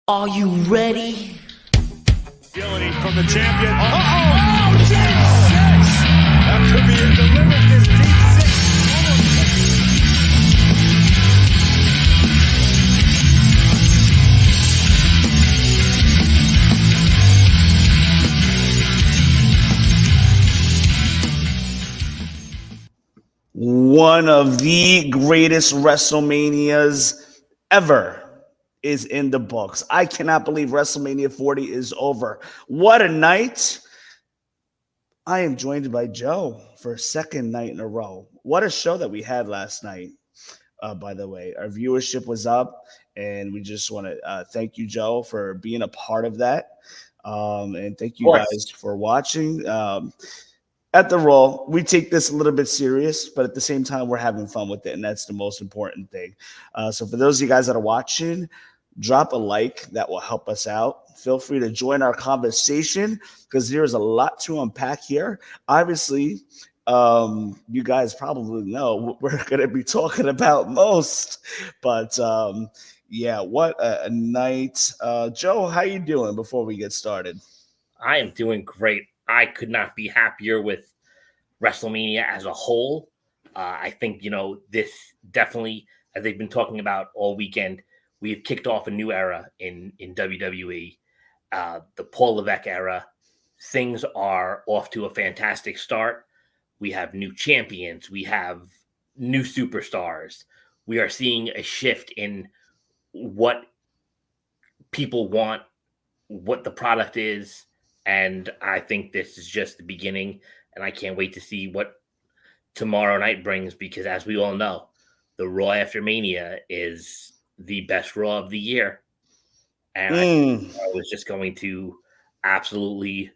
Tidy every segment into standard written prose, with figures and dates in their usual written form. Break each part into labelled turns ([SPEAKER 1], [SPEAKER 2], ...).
[SPEAKER 1] Are you ready?
[SPEAKER 2] Agility from the champion. Oh, deep six. That could be a delivered this deep six.
[SPEAKER 3] One of the greatest WrestleManias ever is in the books. I cannot believe WrestleMania 40 is over. What a night. I am joined by Joe for a second night in a row. What a show that we had last night, by the way. Our viewership was up, and we just want to thank you, Joe, for being a part of that. And thank you guys for watching. At the Raw, we take this a little bit serious, but at the same time, we're having fun with it, and that's the most important thing. So for those of you guys that are watching, drop a like. That will help us out. Feel free to join our conversation because there's a lot to unpack here. Obviously, you guys probably know what we're going to be talking about most, but yeah, what a night. Joe, how you doing before we get started?
[SPEAKER 4] I am doing great. I could not be happier with WrestleMania as a whole. I think, this definitely, as they've been talking about all weekend, we have kicked off a new era in WWE, the Paul Levesque era. Things are off to a fantastic start. We have new champions. We have new superstars. We are seeing a shift in what people want, what the product is. And I think this is just the beginning, and I can't wait to see what tomorrow night brings because, as we all know, the Raw after Mania is the best Raw of the year. And I think I was just going to absolutely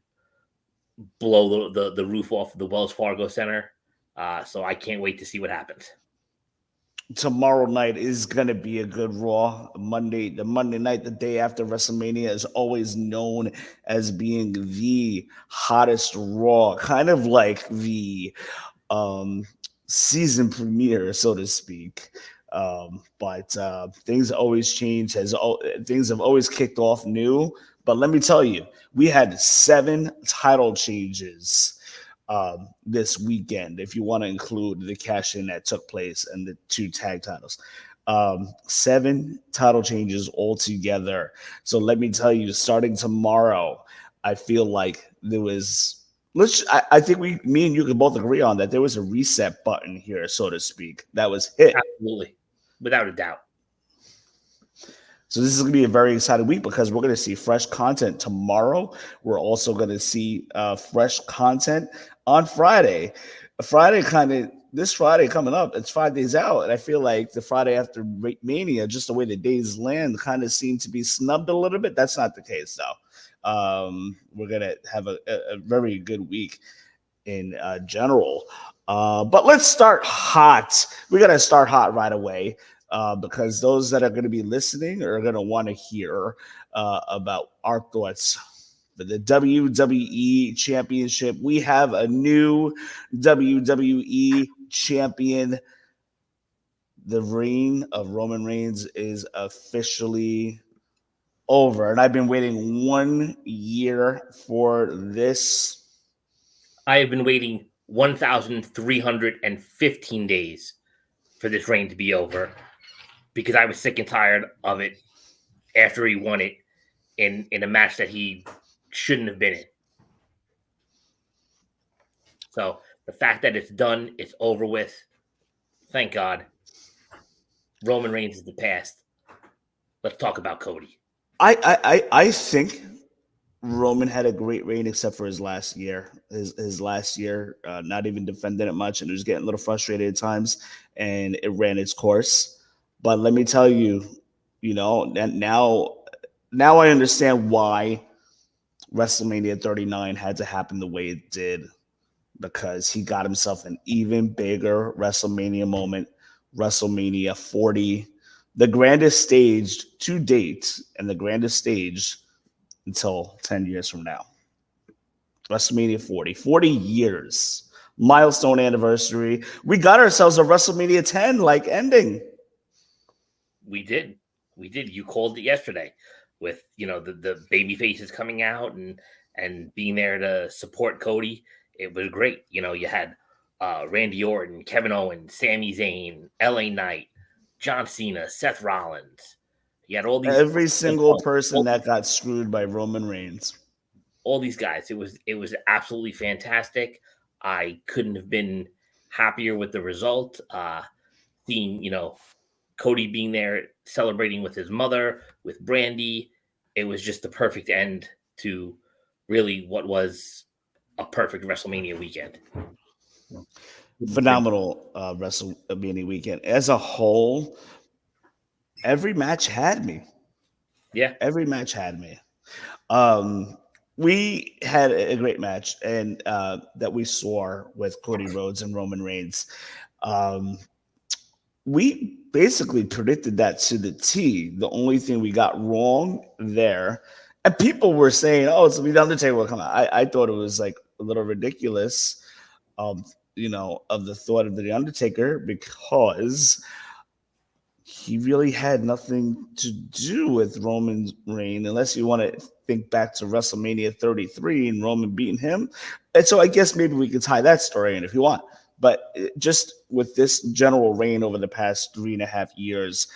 [SPEAKER 4] blow the roof off of the Wells Fargo Center. So I can't wait to see what happens.
[SPEAKER 3] Tomorrow night is gonna be a good Raw. The Monday night, the day after WrestleMania, is always known as being the hottest Raw, kind of like the season premiere, so to speak. But things always change. Things have always kicked off new. But let me tell you, we had 7 title changes this weekend, if you want to include the cash in that took place and the 2 tag titles. 7 title changes altogether. So let me tell you, starting tomorrow, I feel like there was. I think me and you can both agree on that. There was a reset button here, so to speak, that was hit.
[SPEAKER 4] Absolutely, without a doubt.
[SPEAKER 3] So this is going to be a very exciting week because we're going to see fresh content tomorrow. We're also going to see fresh content on Friday. This Friday coming up, it's 5 days out. And I feel like the Friday after Mania, just the way the days land kind of seem to be snubbed a little bit. That's not the case, though. We're going to have a very good week in general. But let's start hot. We got to start hot right away. Because those that are going to be listening are going to want to hear about our thoughts for the WWE Championship. We have a new WWE champion. The reign of Roman Reigns is officially over, and I've been waiting 1 year for this.
[SPEAKER 4] I have been waiting 1,315 days for this reign to be over, because I was sick and tired of it after he won it in a match that he shouldn't have been in. So the fact that it's done, it's over with. Thank God. Roman Reigns is the past. Let's talk about Cody.
[SPEAKER 3] I think Roman had a great reign except for his last year. His last year, not even defending it much, and he was getting a little frustrated at times, and it ran its course. But let me tell you, now I understand why WrestleMania 39 had to happen the way it did, because he got himself an even bigger WrestleMania moment, WrestleMania 40, the grandest stage to date and the grandest stage until 10 years from now. WrestleMania 40 years, milestone anniversary. We got ourselves a WrestleMania 10 like ending.
[SPEAKER 4] We did. You called it yesterday. with the baby faces coming out and being there to support Cody. It was great. You had Randy Orton, Kevin Owens, Sami Zayn, LA Knight, John Cena, Seth Rollins. You had all these
[SPEAKER 3] Every single person that got screwed by Roman Reigns.
[SPEAKER 4] All these guys. It was absolutely fantastic. I couldn't have been happier with the result. Seeing Cody being there celebrating with his mother, with Brandy, it was just the perfect end to really what was a perfect WrestleMania weekend.
[SPEAKER 3] Phenomenal WrestleMania weekend as a whole. Every match had me.
[SPEAKER 4] Yeah,
[SPEAKER 3] Every match had me. We had a great match, and that we saw with Cody Rhodes and Roman Reigns. We basically predicted that to the T. The only thing we got wrong there, and people were saying, "Oh, it's the Undertaker will come out." I thought it was like a little ridiculous, of the thought of the Undertaker, because he really had nothing to do with Roman's reign, unless you want to think back to WrestleMania 33 and Roman beating him. And so I guess maybe we could tie that story in if you want. But just with this general reign over the past 3.5 years,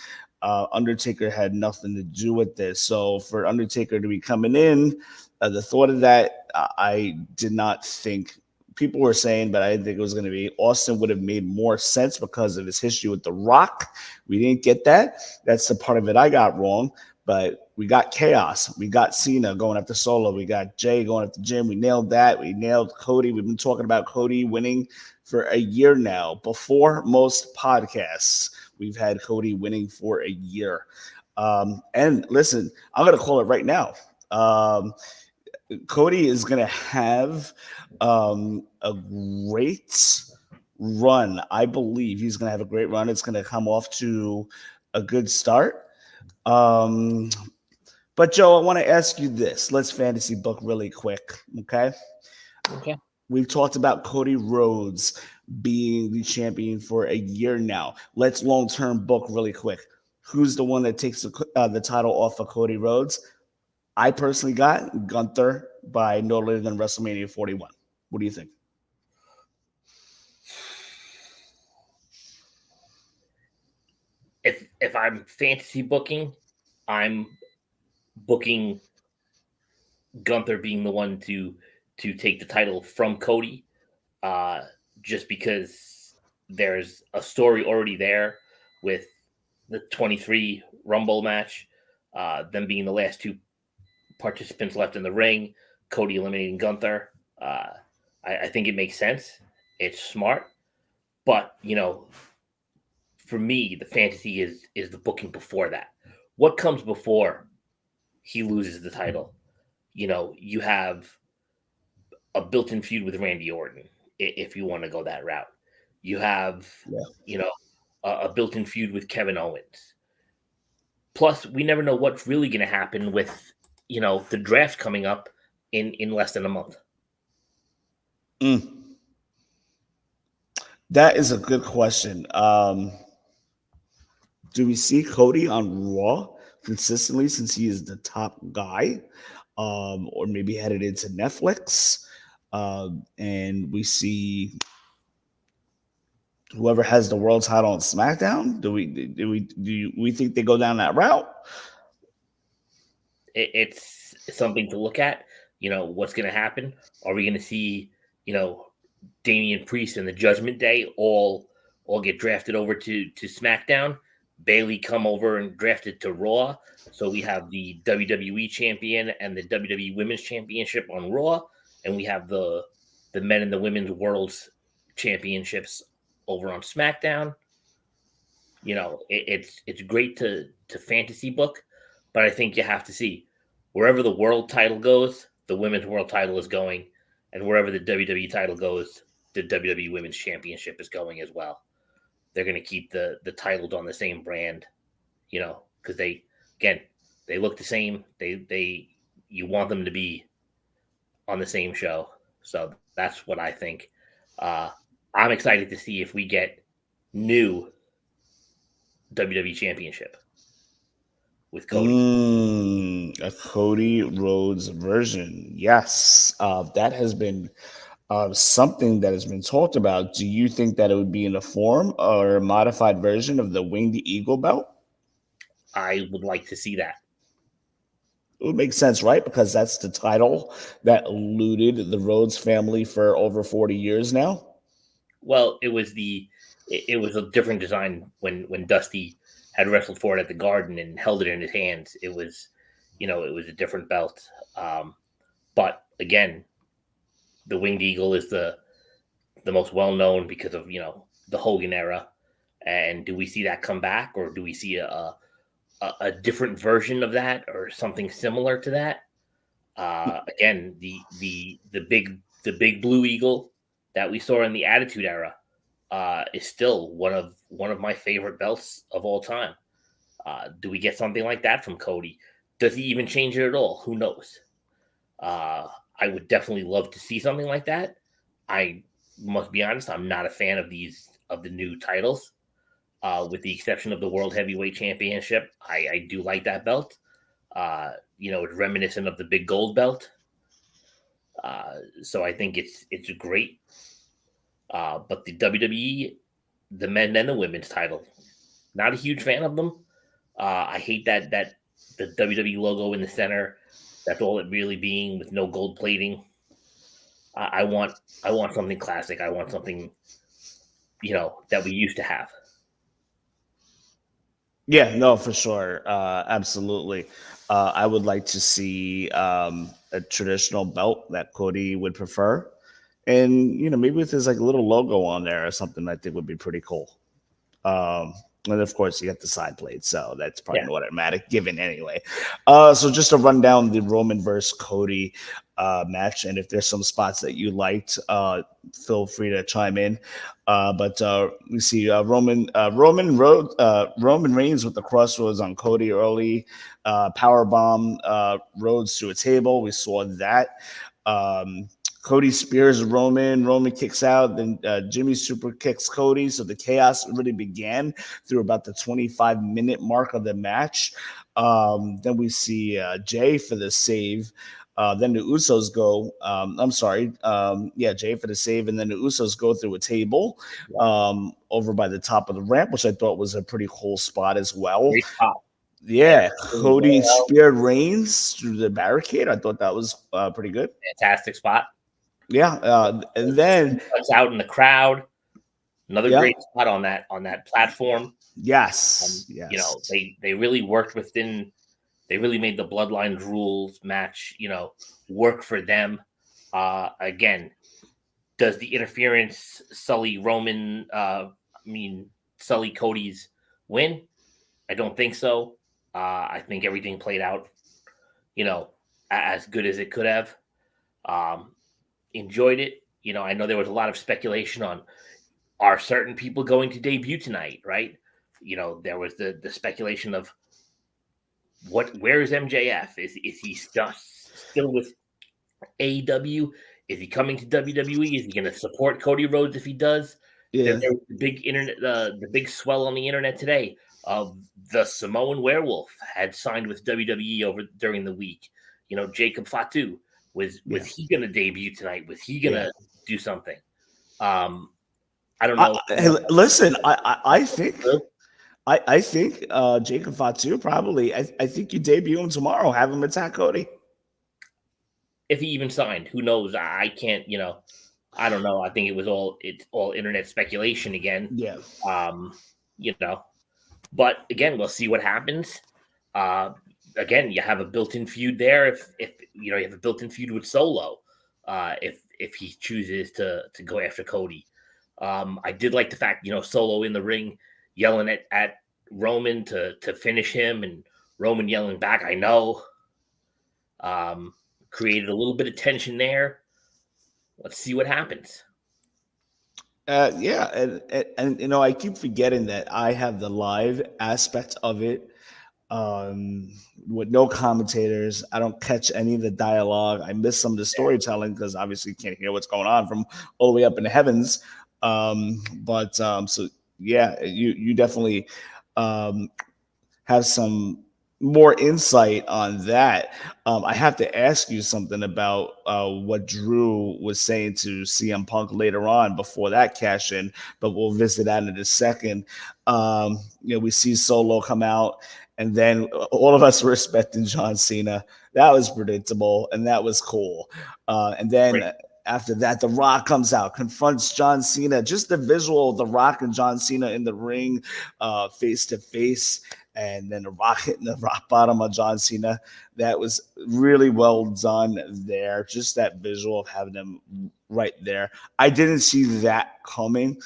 [SPEAKER 3] Undertaker had nothing to do with this. So for Undertaker to be coming in, the thought of that, I did not think. People were saying, but I didn't think it was going to be. Austin would have made more sense because of his history with The Rock. We didn't get that. That's the part of it I got wrong. But we got Chaos. We got Cena going after Solo. We got Jay going after Jim. We nailed that. We nailed Cody. We've been talking about Cody winning for a year now. Before most podcasts, we've had Cody winning for a year. And listen, I'm going to call it right now. Cody is going to have a great run. I believe he's going to have a great run. It's going to come off to a good start. But Joe, I want to ask you this. Let's fantasy book really quick. Okay. We've talked about Cody Rhodes being the champion for a year now. Let's long-term book really quick. Who's the one that takes the title off of Cody Rhodes? I personally got Gunther by no later than WrestleMania 41. What do you think?
[SPEAKER 4] If I'm fantasy booking, I'm booking Gunther being the one to take the title from Cody, just because there's a story already there with the 23 Rumble match, them being the last two participants left in the ring, Cody eliminating Gunther. I think it makes sense. It's smart. But, for me, the fantasy is the booking before that. What comes before he loses the title? You have a built-in feud with Randy Orton, if you want to go that route. You have, a built-in feud with Kevin Owens. Plus, we never know what's really going to happen with, the draft coming up in less than a month.
[SPEAKER 3] That is a good question. Do we see Cody on Raw consistently since he is the top guy? Or maybe headed into Netflix? And we see whoever has the world title on SmackDown. Do we think they go down that route?
[SPEAKER 4] It's something to look at. What's going to happen? Are we going to see Damian Priest and the Judgment Day all get drafted over to SmackDown? Bayley come over and drafted to Raw. So we have the WWE champion and the WWE Women's Championship on Raw, and we have the men and the women's world's championships over on SmackDown. It's great to fantasy book, but I think you have to see wherever the world title goes, the women's world title is going, and wherever the WWE title goes, the WWE Women's Championship is going as well. They're going to keep the titles on the same brand, because they look the same. You want them to be on the same show. So that's what I think. I'm excited to see if we get new WWE Championship. with Cody.
[SPEAKER 3] A Cody Rhodes version. Yes, that has been something that has been talked about. Do you think that it would be in a form or a modified version of the Winged Eagle belt?
[SPEAKER 4] I would like to see that.
[SPEAKER 3] It would make sense, right? Because that's the title that eluded the Rhodes family for over 40 years now.
[SPEAKER 4] Well, it was a different design when Dusty had wrestled for it at the Garden and held it in his hands. It was, it was a different belt. But again, the Winged Eagle is the most well known because of the Hogan era. And do we see that come back, or do we see a different version of that, or something similar to that? Again, the big blue eagle that we saw in the Attitude Era is still one of my favorite belts of all time. Do we get something like that from Cody? Does he even change it at all? Who knows? I would definitely love to see something like that. I must be honest, I'm not a fan of the new titles, with the exception of the World Heavyweight Championship. I do like that belt. It's reminiscent of the big gold belt. So I think it's great. But the WWE, the men and the women's title, not a huge fan of them. I hate that the WWE logo in the center. That's all it really being, with no gold plating. I want something classic. I want something that we used to have.
[SPEAKER 3] Yeah, no, for sure. Absolutely. I would like to see a traditional belt that Cody would prefer. And, maybe with his like little logo on there or something, I think would be pretty cool. Um, and of course, you got the side plate, so that's probably
[SPEAKER 4] Yeah.
[SPEAKER 3] an automatic given anyway. So just to run down the Roman versus Cody match, and if there's some spots that you liked, feel free to chime in. But we see Roman Reigns with the crossroads on Cody early, power bomb Rhodes to a table. We saw that. Cody spears Roman. Roman kicks out. Then Jimmy super kicks Cody. So the chaos really began through about the 25-minute mark of the match. Then we see Jay for the save. Then the Usos go. I'm sorry. Jay for the save. And then the Usos go through a table over by the top of the ramp, which I thought was a pretty cool spot as well.
[SPEAKER 4] Great spot.
[SPEAKER 3] Yeah, Cody speared Reigns through the barricade. I thought that was pretty good.
[SPEAKER 4] Fantastic spot.
[SPEAKER 3] Yeah, and then
[SPEAKER 4] out in the crowd. Another great spot on that platform.
[SPEAKER 3] Yes.
[SPEAKER 4] They really worked within. They really made the Bloodline rules match, work for them. Again, does the interference sully Roman? Sully Cody's win? I don't think so. I think everything played out, as good as it could have. Enjoyed it. I know there was a lot of speculation on, are certain people going to debut tonight, right? There was the speculation of where is MJF? Is he still with AEW? Is he coming to WWE? Is he going to support Cody Rhodes if he does?
[SPEAKER 3] Yeah.
[SPEAKER 4] There was the big internet, the big swell on the internet today of the Samoan Werewolf had signed with WWE during the week. Jacob Fatu was he going to debut tonight? Was he going to do something? I don't know.
[SPEAKER 3] Listen, I think Jacob Fatu probably. I think you debut him tomorrow. Have him attack Cody.
[SPEAKER 4] If he even signed, who knows? I can't. I don't know. I think it's all internet speculation again.
[SPEAKER 3] Yeah.
[SPEAKER 4] But again, we'll see what happens. Again, you have a built-in feud there. If you have a built-in feud with Solo, if he chooses to go after Cody. I did like the fact, Solo in the ring yelling at Roman to finish him, and Roman yelling back, I know. Created a little bit of tension there. Let's see what happens.
[SPEAKER 3] And I keep forgetting that I have the live aspect of it, with no commentators. I don't catch any of the dialogue. I miss some of the storytelling because obviously you can't hear what's going on from all the way up in the heavens. So yeah, you definitely have some more insight on that, I have to ask you something about what Drew was saying to CM Punk later on before that cash in, but we'll visit that in a second. We see Solo come out, and then all of us were expecting John Cena. That was predictable, and that was cool. And then
[SPEAKER 4] Great.
[SPEAKER 3] after that, The Rock comes out, confronts John Cena. Just the visual of The Rock and John Cena in the ring, face to face, and then The Rock hitting the rock bottom of John Cena. That was really well done there. Just that visual of having them right there. I didn't see that coming.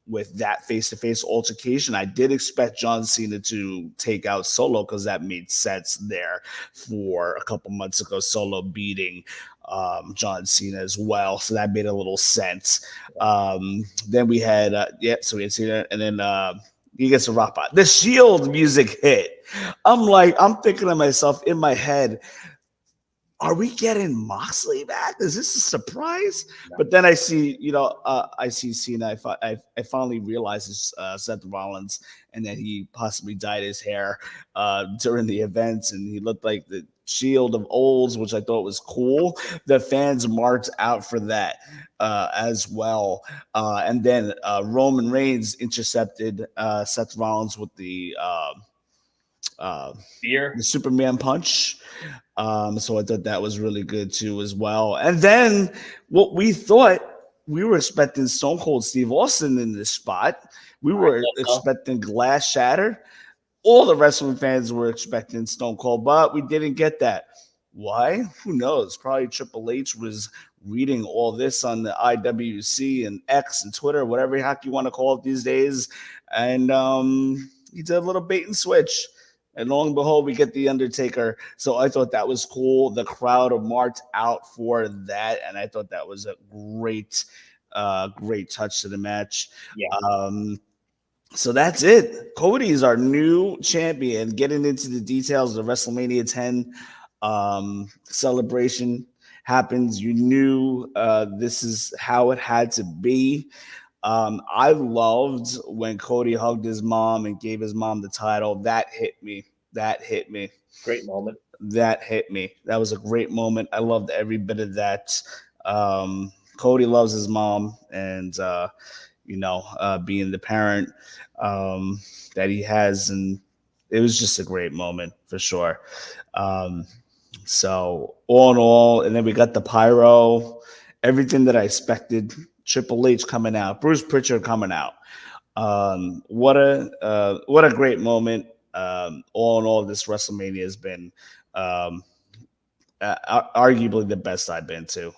[SPEAKER 3] With that face-to-face altercation, I did expect John Cena to take out Solo because that made sense there for a couple months ago. Solo beating John Cena as well, so that made a little sense. Then we had so we had Cena, and then he gets a rock bottom. The Shield music hit. I'm thinking to myself in my head, are we getting Moxley back? Is this a surprise?
[SPEAKER 4] No.
[SPEAKER 3] But then I see, I see Cena. I finally realize it's Seth Rollins, and that he possibly dyed his hair during the events, and he looked like the Shield of Olds, which I thought was cool. The fans marked out for that as well. And then Roman Reigns intercepted Seth Rollins with the
[SPEAKER 4] Fear.
[SPEAKER 3] Superman punch. So I thought that was really good too as well. And then what we thought, we were expecting Stone Cold Steve Austin in this spot. We were expecting Glass Shatter. All the wrestling fans were expecting Stone Cold, but we didn't get that. Why? Who knows? Probably Triple H was reading all this on the IWC and X and Twitter, whatever heck you want to call it these days. And he did a little bait and switch. And lo and behold, we get the Undertaker. So I thought that was cool. The crowd marked out for that, and I thought that was a great touch to the match.
[SPEAKER 4] Yeah.
[SPEAKER 3] So that's it. Cody is our new champion. Getting into the details of the WrestleMania 10 celebration happens. You knew this is how it had to be. I loved when Cody hugged his mom and gave his mom the title. That hit me.
[SPEAKER 4] Great moment.
[SPEAKER 3] That hit me. That was a great moment. I loved every bit of that. Cody loves his mom, and being the parent that he has, and it was just a great moment for sure. So all in all, and then we got the pyro, everything that I expected. Triple H coming out, Bruce Pritchard coming out. What a great moment. All in all, this WrestleMania has been arguably the best I've been to.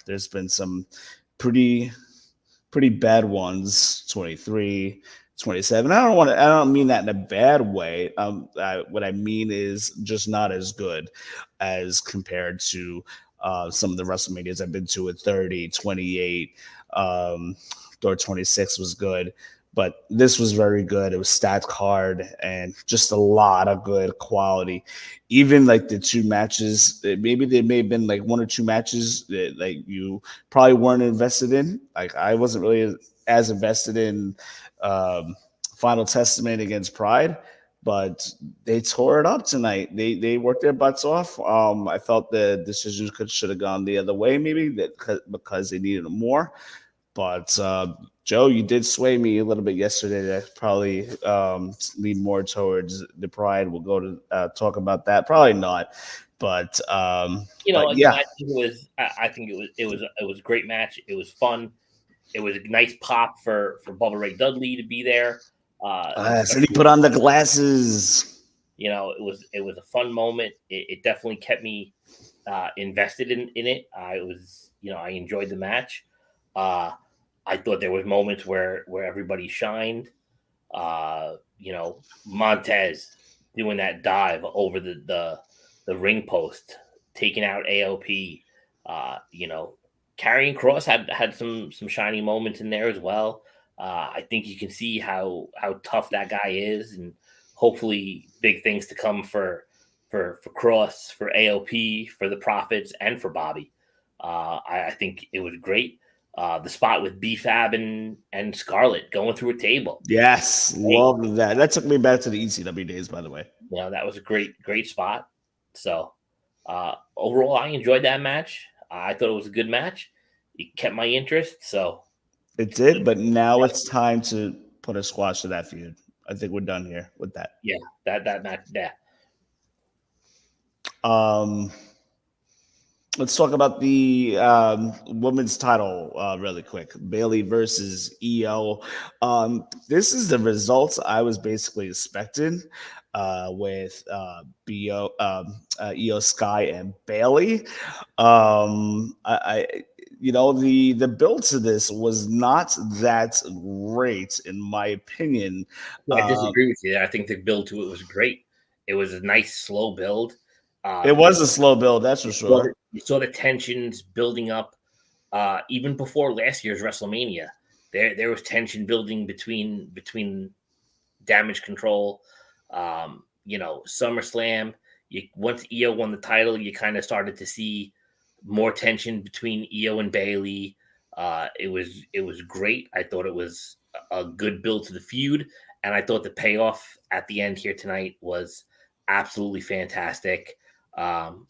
[SPEAKER 3] There's been some pretty bad ones, 23, 27. I don't mean that in a bad way. What I mean is just not as good as compared to some of the WrestleManias I've been to at 30, 28, or 26 was good. But this was very good. It was stats hard and just a lot of good quality. Even like the two matches, maybe there may have been like one or two matches that like you probably weren't invested in. Like I wasn't really as invested in Final Testament against Pride, but they tore it up tonight. They worked their butts off. I felt the decisions should have gone the other way, maybe because they needed more. But Joe, you did sway me a little bit yesterday. That probably lean more towards the Pride. We'll go to talk about that. Probably not, but yeah.
[SPEAKER 4] I think it was a great match. It was fun. It was a nice pop for Bubba Ray Dudley to be there.
[SPEAKER 3] And he put on the glasses.
[SPEAKER 4] It was a fun moment. It definitely kept me invested in it. I enjoyed the match. I thought there was moments where everybody shined. Montez doing that dive over the ring post, taking out AOP. Karrion Kross had some shining moments in there as well. I think you can see how tough that guy is, and hopefully big things to come for Kross, for AOP, for the Profits, and for Bobby. I think it was great. The spot with B-Fab and Scarlett going through a table.
[SPEAKER 3] Yes, loved that. That took me back to the ECW days, by the way.
[SPEAKER 4] that was a great spot. So overall, I enjoyed that match. I thought it was a good match. It kept my interest. So
[SPEAKER 3] It did, but now it's time to put a squash to that feud. I think we're done here with that.
[SPEAKER 4] yeah, that match. Yeah,
[SPEAKER 3] Um, let's talk about the women's title really quick. Bailey versus EO. This is the results I was basically expecting with BO, EO Sky and Bailey. I the build to this was not that great in my opinion.
[SPEAKER 4] I disagree with you. I think the build to it was great. It was a nice slow build.
[SPEAKER 3] It was a slow build, that's for sure.
[SPEAKER 4] You saw the tensions building up even before last year's WrestleMania. There was tension building between Damage Control. SummerSlam. Once EO won the title, you kind of started to see more tension between EO and Bailey. It was great. I thought it was a good build to the feud, and I thought the payoff at the end here tonight was absolutely fantastic.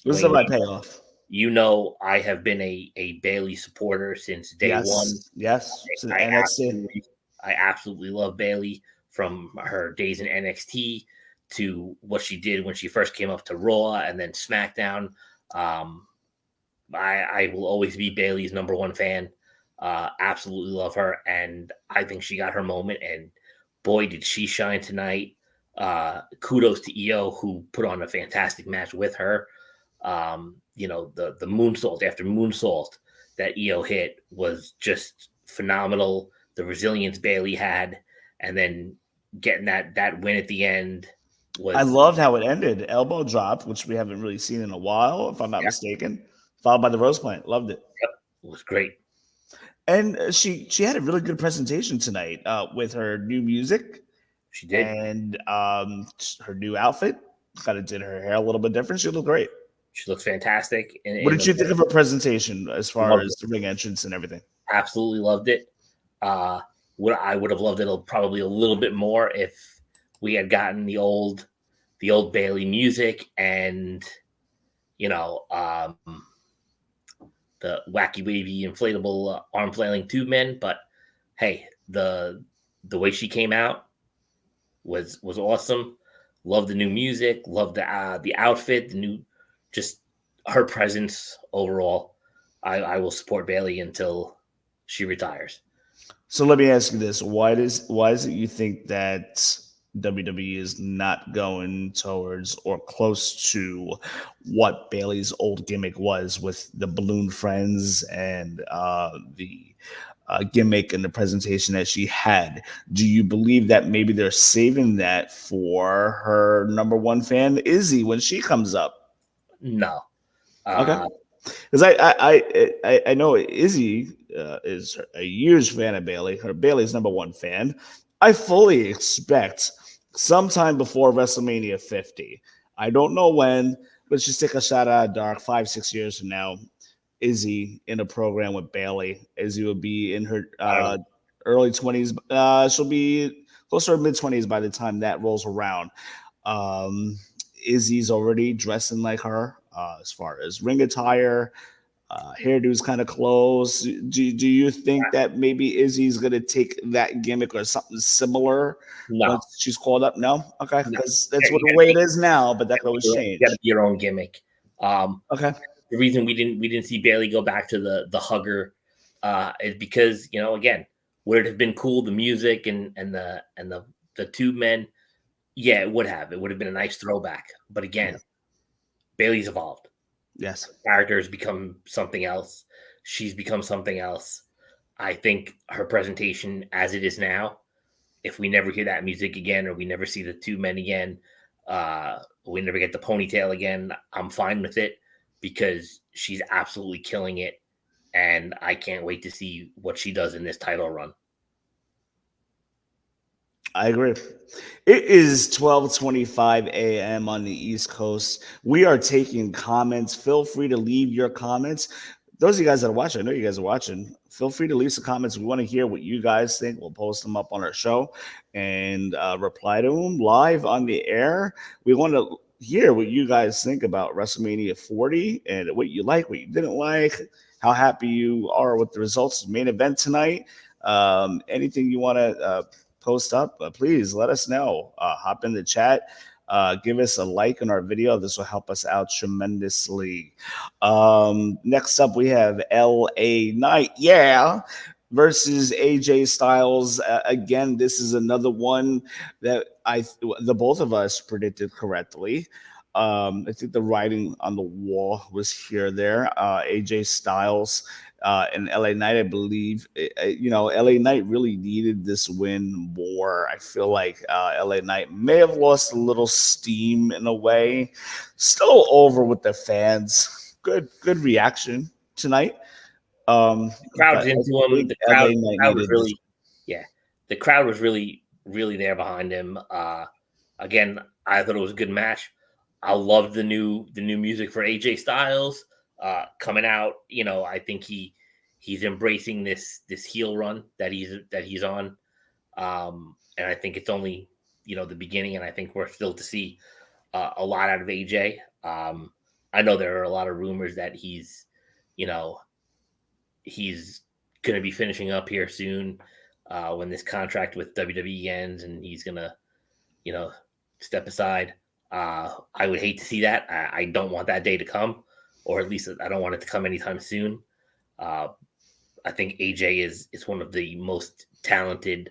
[SPEAKER 3] This is my payoff.
[SPEAKER 4] I have been a Bailey supporter since day one.
[SPEAKER 3] Yes,
[SPEAKER 4] I absolutely love Bailey from her days in NXT to what she did when she first came up to Raw and then SmackDown. I will always be Bailey's number one fan. Absolutely love her, and I think she got her moment. And boy, did she shine tonight! Kudos to EO, who put on a fantastic match with her. The moonsault after moonsault that EO hit was just phenomenal. The resilience Bailey had, and then getting that win at the end was.
[SPEAKER 3] I loved how it ended. Elbow drop, which we haven't really seen in a while, if I'm not mistaken. Followed by the Rose Plant. Loved it.
[SPEAKER 4] Yep, it was great.
[SPEAKER 3] And she had a really good presentation tonight with her new music.
[SPEAKER 4] She did.
[SPEAKER 3] And her new outfit. Kind of did her hair a little bit different. She looked great.
[SPEAKER 4] She looks fantastic.
[SPEAKER 3] What did you think of her presentation as far as the ring entrance and everything?
[SPEAKER 4] Absolutely loved it. What I would have loved it probably a little bit more if we had gotten the old Bailey music and the wacky wavy inflatable arm flailing tube men. But hey, the way she came out was awesome. Love the new music. Love the outfit. Just her presence overall. I will support Bailey until she retires.
[SPEAKER 3] So let me ask you this: why is it you think that WWE is not going towards or close to what Bailey's old gimmick was with the balloon friends and the gimmick and the presentation that she had? Do you believe that maybe they're saving that for her number one fan, Izzy, when she comes up?
[SPEAKER 4] No.
[SPEAKER 3] Okay. Because I know Izzy is a huge fan of Bailey. Bailey's number one fan. I fully expect sometime before WrestleMania 50. I don't know when. Let's just take a shot at dark 5-6 years from now. Izzy in a program with Bailey. Izzy will be in her early 20s. She'll be closer to mid 20s by the time that rolls around. Izzy's already dressing like her as far as ring attire. Hairdo's kind of close. Do you think that maybe Izzy's going to take that gimmick or something similar once she's called up? No? Okay. Because that's the way it is now, but that could always change.
[SPEAKER 4] You got to be your own gimmick.
[SPEAKER 3] Okay.
[SPEAKER 4] The reason we didn't see Bailey go back to the hugger is because, again, would it have been cool, the music and the tube men? Yeah, it would have. It would have been a nice throwback. But again, Bailey's evolved.
[SPEAKER 3] Yes.
[SPEAKER 4] Her character has become something else. She's become something else. I think her presentation as it is now, if we never hear that music again or we never see the two men again, we never get the ponytail again, I'm fine with it because she's absolutely killing it. And I can't wait to see what she does in this title run.
[SPEAKER 3] I agree. It is 12:25 a.m. on the East Coast. We are taking comments. Feel free to leave your comments. those of you guys that are watching, I know you guys are watching. Feel free to leave some comments. We want to hear what you guys think. We'll post them up on our show and reply to them live on the air. We want to hear what you guys think about WrestleMania 40 and what you like, what you didn't like, how happy you are with the results of the main event tonight. Anything you want to post up, please let us know. Hop in the chat. Give us a like on our video. This will help us out tremendously. Next up, we have LA Knight, versus AJ Styles. Again, this is another one that the both of us predicted correctly. I think the writing on the wall was here, there. AJ Styles and LA Knight, I believe. LA Knight really needed this win more. I feel like LA Knight may have lost a little steam in a way. Still over with the fans. Good reaction tonight.
[SPEAKER 4] The crowd's into him. The crowd was really, the crowd was really, really there behind him. Again, I thought it was a good match. I love the new music for AJ Styles coming out. I think he's embracing this heel run that he's on, and I think it's only the beginning. And I think we're still to see a lot out of AJ. I know there are a lot of rumors that he's going to be finishing up here soon when this contract with WWE ends, and he's going to step aside. I would hate to see that. I don't want that day to come, or at least I don't want it to come anytime soon. I think AJ is one of the most talented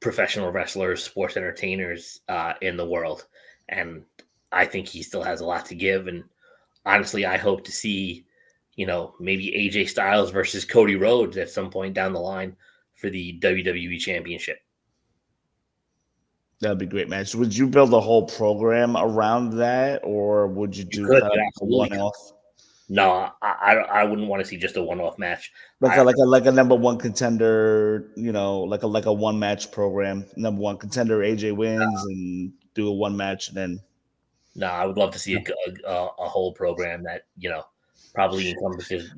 [SPEAKER 4] professional wrestlers, sports entertainers in the world. And I think he still has a lot to give. And honestly, I hope to see, maybe AJ Styles versus Cody Rhodes at some point down the line for the WWE Championship.
[SPEAKER 3] That'd be a great match. Would you build a whole program around that, or would you do kind of a one-off?
[SPEAKER 4] No, I wouldn't want to see just a one-off match.
[SPEAKER 3] Like a number one contender, like a one-match program. Number one contender, AJ wins, and do a one match, and then.
[SPEAKER 4] No, I would love to see a whole program that probably encompasses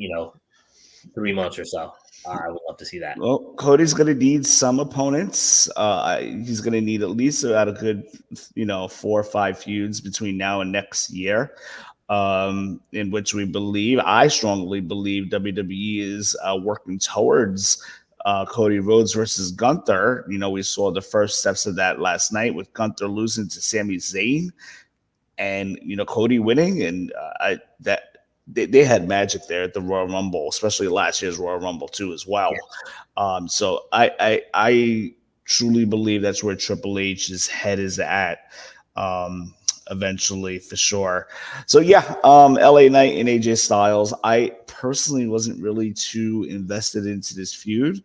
[SPEAKER 4] 3 months or so. I would love to see that.
[SPEAKER 3] Well, Cody's going to need some opponents. He's going to need at least about a good, 4 or 5 feuds between now and next year, in which I strongly believe WWE is working towards Cody Rhodes versus Gunther. We saw the first steps of that last night with Gunther losing to Sami Zayn, and Cody winning, and They had magic there at the Royal Rumble, especially last year's Royal Rumble too, as well. Yeah. So I truly believe that's where Triple H's head is at, eventually, for sure. So LA Knight and AJ Styles. I personally wasn't really too invested into this feud.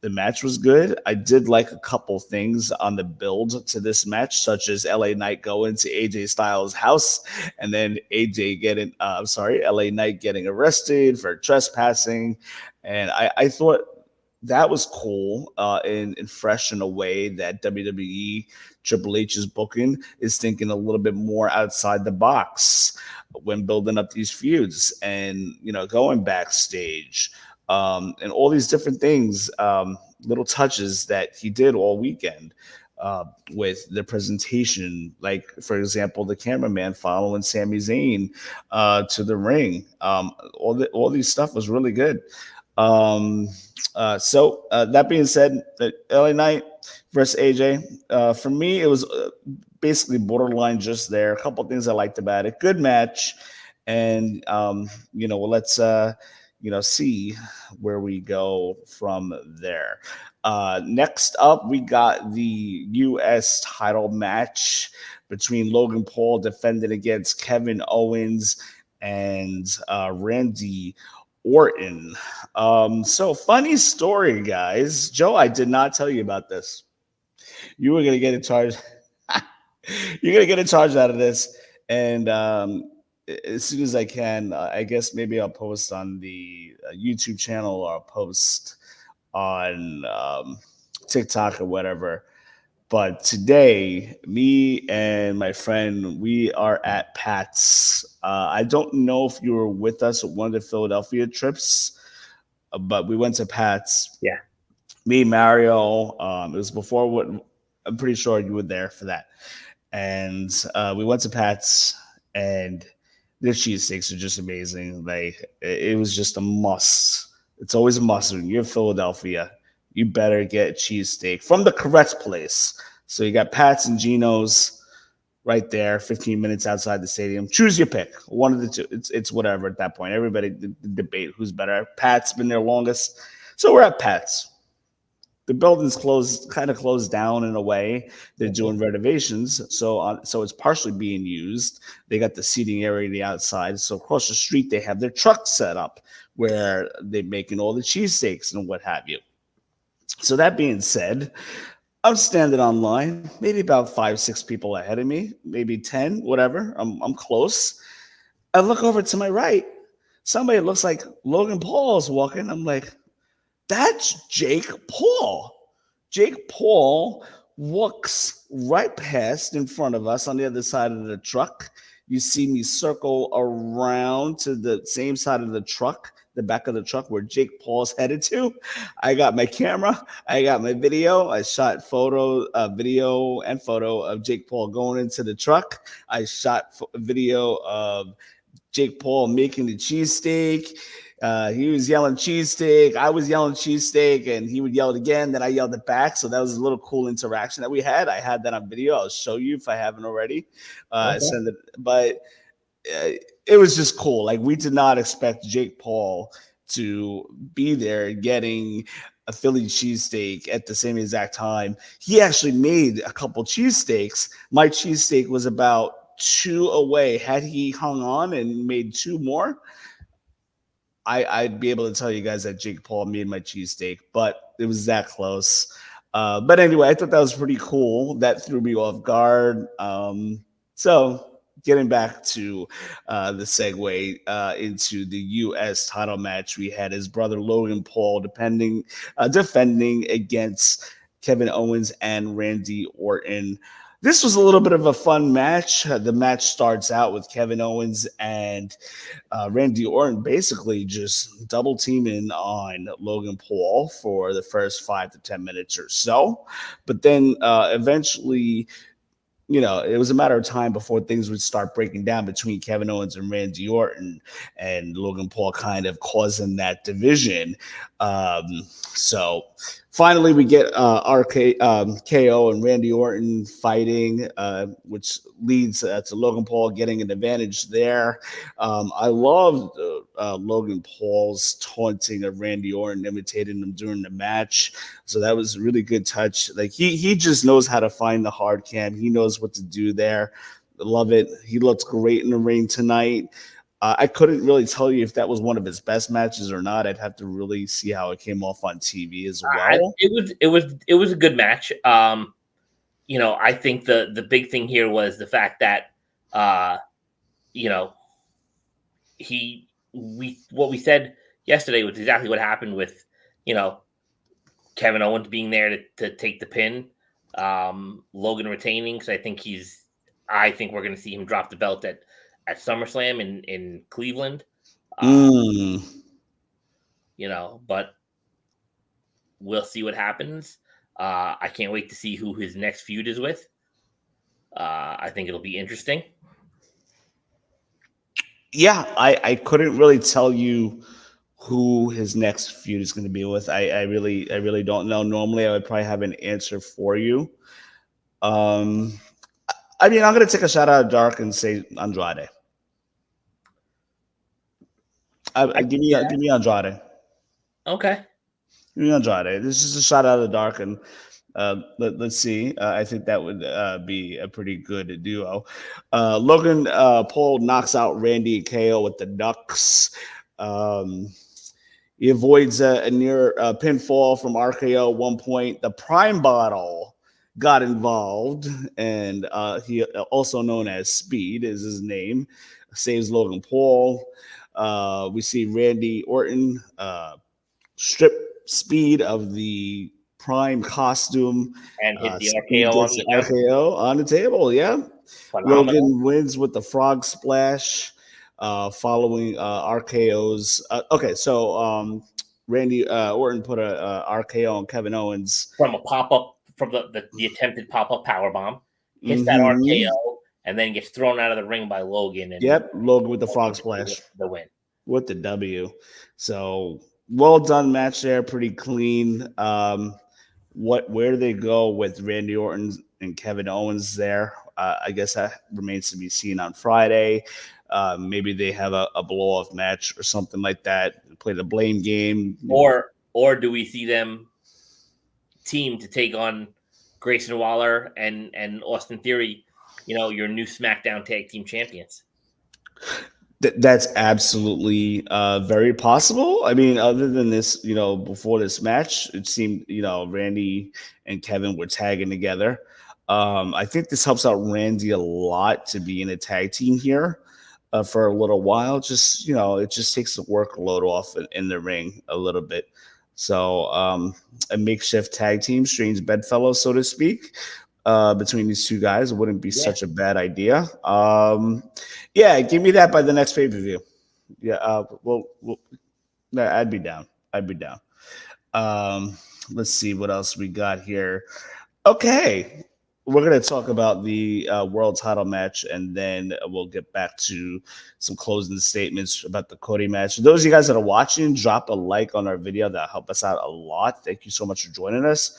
[SPEAKER 3] The match was good. I did like a couple things on the build to this match, such as LA Knight going to AJ Styles' house and then LA Knight getting arrested for trespassing. And I thought that was cool and fresh in a way that WWE Triple H's booking is thinking a little bit more outside the box when building up these feuds and, going backstage. And all these different things, little touches that he did all weekend with the presentation. Like, for example, the cameraman following Sami Zayn to the ring. All these stuff was really good. So that being said, LA Knight versus AJ, for me, it was basically borderline just there. A couple things I liked about it. Good match. And, let's see where we go from there. Next up, we got the U.S. title match between Logan Paul defending against Kevin Owens and Randy Orton. So funny story, guys. Joe, I did not tell you about this. You were going to get in charge. You're going to get in charge out of this. And as soon as I can, I guess maybe I'll post on the YouTube channel or I'll post on TikTok or whatever. But today, me and my friend, we are at Pat's. I don't know if you were with us at one of the Philadelphia trips, but we went to Pat's.
[SPEAKER 4] Yeah.
[SPEAKER 3] Me, Mario. It was before what I'm pretty sure you were there for that. And we went to Pat's, and their cheesesteaks are just amazing. It was just a must. It's always a must when you're in Philadelphia. You better get a cheesesteak from the correct place. So you got Pat's and Geno's right there, 15 minutes outside the stadium. Choose your pick. One of the two. It's whatever at that point. Everybody debate who's better. Pat's been there longest. So we're at Pat's. The building's kind of closed down in a way. They're doing renovations, so it's partially being used. They got the seating area on the outside. So across the street, they have their truck set up where they're making all the cheesesteaks and what have you. So that being said, I'm standing online, maybe about 5, 6 people ahead of me, maybe 10, whatever. I'm close. I look over to my right. Somebody looks like Logan Paul is walking. I'm like, that's Jake Paul. Jake Paul walks right past in front of us on the other side of the truck. You see me circle around to the same side of the truck, the back of the truck where Jake Paul's headed to. I got my camera. I got my video. I shot video and photo of Jake Paul going into the truck. I shot video of Jake Paul making the cheesesteak. He was yelling cheesesteak. I was yelling cheesesteak, and he would yell it again. Then I yelled it back. So that was a little cool interaction that we had. I had that on video. I'll show you if I haven't already. Send it. But it was just cool. Like, we did not expect Jake Paul to be there getting a Philly cheesesteak at the same exact time. He actually made a couple cheesesteaks. My cheesesteak was about 2 away. Had he hung on and made 2 more, I'd be able to tell you guys that Jake Paul made my cheesesteak, but it was that close. But anyway, I thought that was pretty cool. That threw me off guard. So getting back to the segue into the U.S. title match, we had his brother Logan Paul defending against Kevin Owens and Randy Orton. This was a little bit of a fun match. The match starts out with Kevin Owens and Randy Orton basically just double teaming on Logan Paul for the first 5 to 10 minutes or so. But then eventually, it was a matter of time before things would start breaking down between Kevin Owens and Randy Orton, and Logan Paul kind of causing that division. So finally, we get KO and Randy Orton fighting, which leads to Logan Paul getting an advantage there. I loved Logan Paul's taunting of Randy Orton, imitating him during the match. So that was a really good touch. Like, he just knows how to find the hard cam. He knows what to do there. Love it. He looked great in the ring tonight. I couldn't really tell you if that was one of his best matches or not. I'd have to really see how it came off on TV as well.
[SPEAKER 4] It was a good match. I think the big thing here was the fact that what we said yesterday was exactly what happened with Kevin Owens being there to take the pin, Logan retaining, because I think we're going to see him drop the belt at SummerSlam in Cleveland. But we'll see what happens. I can't wait to see who his next feud is with. I think it'll be interesting.
[SPEAKER 3] Yeah, I couldn't really tell you who his next feud is going to be with. I really don't know. Normally, I would probably have an answer for you. I'm going to take a shot out of dark and say Andrade. Give me Andrade.
[SPEAKER 4] Okay.
[SPEAKER 3] Give me Andrade. This is a shot out of the dark, and let's see. I think that would be a pretty good duo. Logan Paul knocks out Randy KO with the Ducks. He avoids a near pinfall from RKO at one point. The Prime Bottle got involved, and he, also known as Speed, is his name, saves Logan Paul. We see Randy Orton strip Speed of the Prime costume.
[SPEAKER 4] and hit the
[SPEAKER 3] He
[SPEAKER 4] RKO on
[SPEAKER 3] gets
[SPEAKER 4] the
[SPEAKER 3] the RKO on the table. Yeah.
[SPEAKER 4] phenomenal.
[SPEAKER 3] Logan wins with the frog splash, following RKO's. Okay, so Randy Orton put a RKO on Kevin Owens.
[SPEAKER 4] From a pop up, from the attempted pop up power bomb, hits that
[SPEAKER 3] Mhm.
[SPEAKER 4] RKO, and then gets thrown out of the ring by Logan. And
[SPEAKER 3] Yep, Logan with the frog splash
[SPEAKER 4] the win.
[SPEAKER 3] with the W. So well done match there, pretty clean. Where do they go with Randy Orton and Kevin Owens there? I guess that remains to be seen on Friday. Maybe they have a blow off match or something like that. Play the blame game,
[SPEAKER 4] or do we see them team to take on Grayson Waller and Austin Theory? You know, your new SmackDown Tag Team Champions.
[SPEAKER 3] That's absolutely very possible. I mean, other than this, before this match, it seemed, Randy and Kevin were tagging together. I think this helps out Randy a lot to be in a tag team here for a little while. Just, it just takes the workload off in the ring a little bit. So a makeshift tag team, strange bedfellow, so to speak, between these two guys wouldn't be such a bad idea. Yeah, give me that by the next pay-per-view. Yeah, I'd be down. I'd be down. Let's see what else we got here. Okay, we're gonna talk about the world title match, and then we'll get back to some closing statements about the Cody match. For those of you guys that are watching, drop a like on our video. That help us out a lot. Thank you so much for joining us.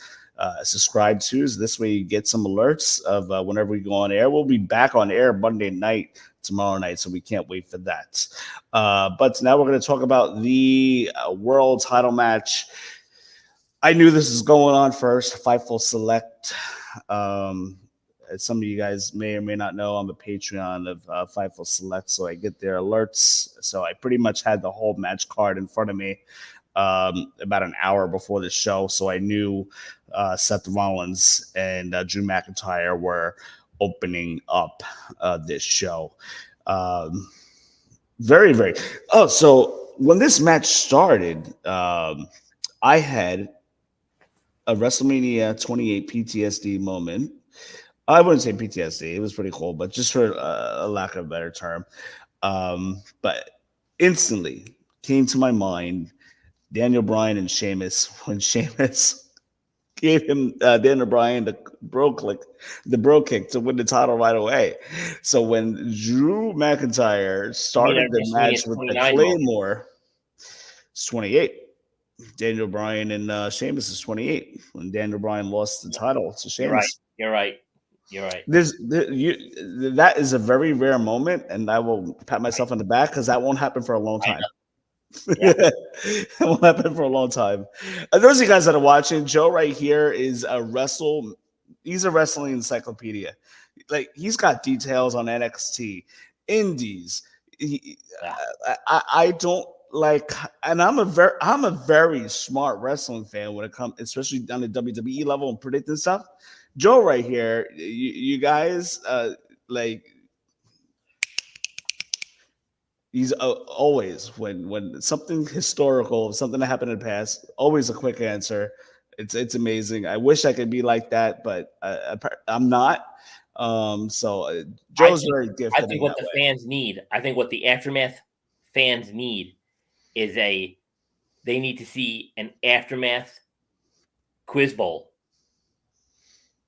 [SPEAKER 3] Subscribe to us. This way you get some alerts of whenever we go on air. We'll be back on air Monday night, tomorrow night, so we can't wait for that. But now we're going to talk about the world title match. I knew this was going on first. Fightful Select. As some of you guys may or may not know, I'm a Patreon of Fightful Select, so I get their alerts. So I pretty much had the whole match card in front of me about an hour before the show, so I knew Seth Rollins and Drew McIntyre were opening up this show. Very, very. Oh, so when this match started, I had a WrestleMania 28 PTSD moment. I wouldn't say PTSD; it was pretty cool, but just for a lack of a better term. But instantly came to my mind Daniel Bryan and Sheamus when Sheamus gave him Daniel Bryan the bro kick to win the title right away. So when Drew McIntyre started the match with the Claymore, it's 28. Daniel Bryan and Sheamus is 28 when Daniel Bryan lost the title to Sheamus.
[SPEAKER 4] You're right.
[SPEAKER 3] That is a very rare moment, and I will pat myself on the back because that won't happen for a long time. Yeah. It won't happen for a long time. Those of you guys that are watching, Joe right here is he's a wrestling encyclopedia. Like, he's got details on NXT, Indies. I don't like, and I'm a very smart wrestling fan when it comes, especially on the WWE level and predicting stuff. Joe right here, you guys, like, he's always when something historical, something that happened in the past, always a quick answer. It's amazing. I wish I could be like that, but I'm not. So Joe's very gifted.
[SPEAKER 4] I think what the fans need, I think what the Aftermath fans need is they need to see an Aftermath quiz bowl,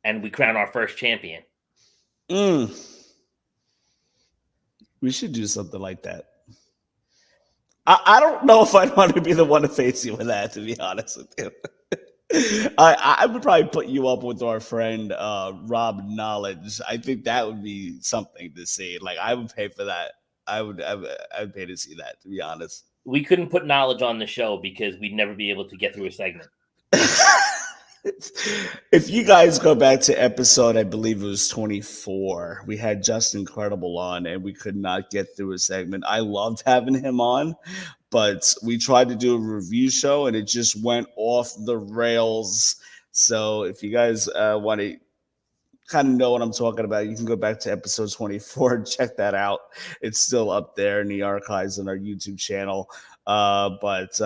[SPEAKER 4] and we crown our first champion.
[SPEAKER 3] We should do something like that. I don't know if I'd want to be the one to face you with that, to be honest with you. I would probably put you up with our friend Rob Knowledge. I think that would be something to see. Like, I would pay for that. I would pay to see that, to be honest.
[SPEAKER 4] We couldn't put Knowledge on the show because we'd never be able to get through a segment.
[SPEAKER 3] If you guys go back to episode, I believe it was 24, we had Justin Incredible on, and we could not get through a segment. I loved having him on, but we tried to do a review show, and it just went off the rails. So if you guys want to kind of know what I'm talking about, you can go back to episode 24 and check that out. It's still up there in the archives on our YouTube channel. But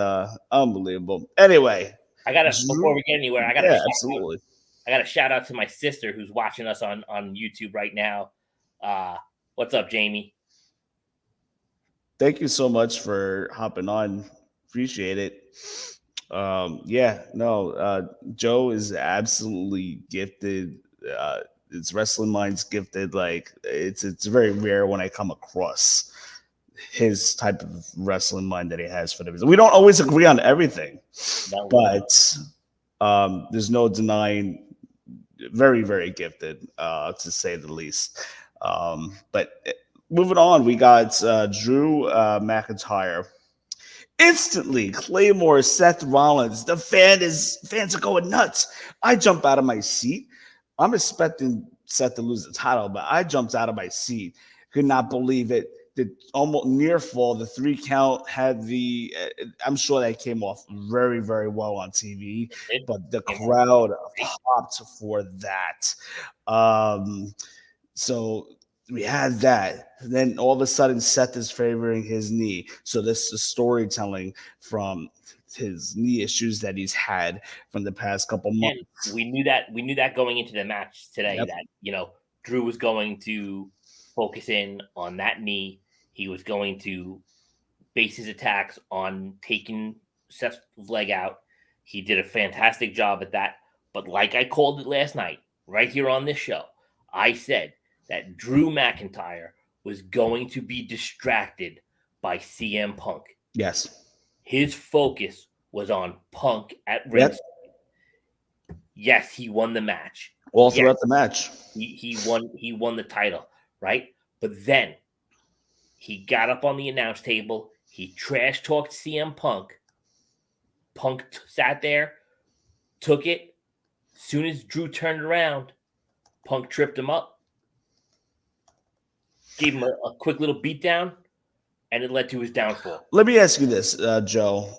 [SPEAKER 3] unbelievable. Anyway.
[SPEAKER 4] I gotta before
[SPEAKER 3] Drew,
[SPEAKER 4] we get anywhere,
[SPEAKER 3] yeah, absolutely.
[SPEAKER 4] I got to shout out to my sister who's watching us on YouTube right now. What's up, Jamie?
[SPEAKER 3] Thank you so much for hopping on. Appreciate it. Yeah, no, Joe is absolutely gifted. It's wrestling mind's gifted. Like it's very rare when I come across his type of wrestling mind that he has for the business. We don't always agree on everything,
[SPEAKER 4] No,
[SPEAKER 3] but there's no denying very, very gifted, to say the least. But moving on, we got Drew McIntyre. Instantly, Claymore, Seth Rollins. The fans are going nuts. I jump out of my seat. I'm expecting Seth to lose the title, but I jumped out of my seat. Could not believe it. The almost near fall, the 3 count had the. I'm sure that came off very, very well on TV, but the crowd popped for that. So we had that. And then all of a sudden, Seth is favoring his knee. So this is storytelling from his knee issues that he's had from the past couple months.
[SPEAKER 4] And we knew that going into the match today,
[SPEAKER 3] Yep.
[SPEAKER 4] that Drew was going to focus in on that knee. He was going to base his attacks on taking Seth's leg out. He did a fantastic job at that. But like I called it last night, right here on this show, I said that Drew McIntyre was going to be distracted by CM Punk.
[SPEAKER 3] Yes.
[SPEAKER 4] His focus was on Punk at ringside. Yep. Yes, he won the match.
[SPEAKER 3] All throughout the match.
[SPEAKER 4] He won the title, right? But then he got up on the announce table. He trash talked CM Punk. Punk sat there, took it. Soon as Drew turned around, Punk tripped him up, gave him a quick little beatdown, and it led to his downfall.
[SPEAKER 3] Let me ask you this, Joe.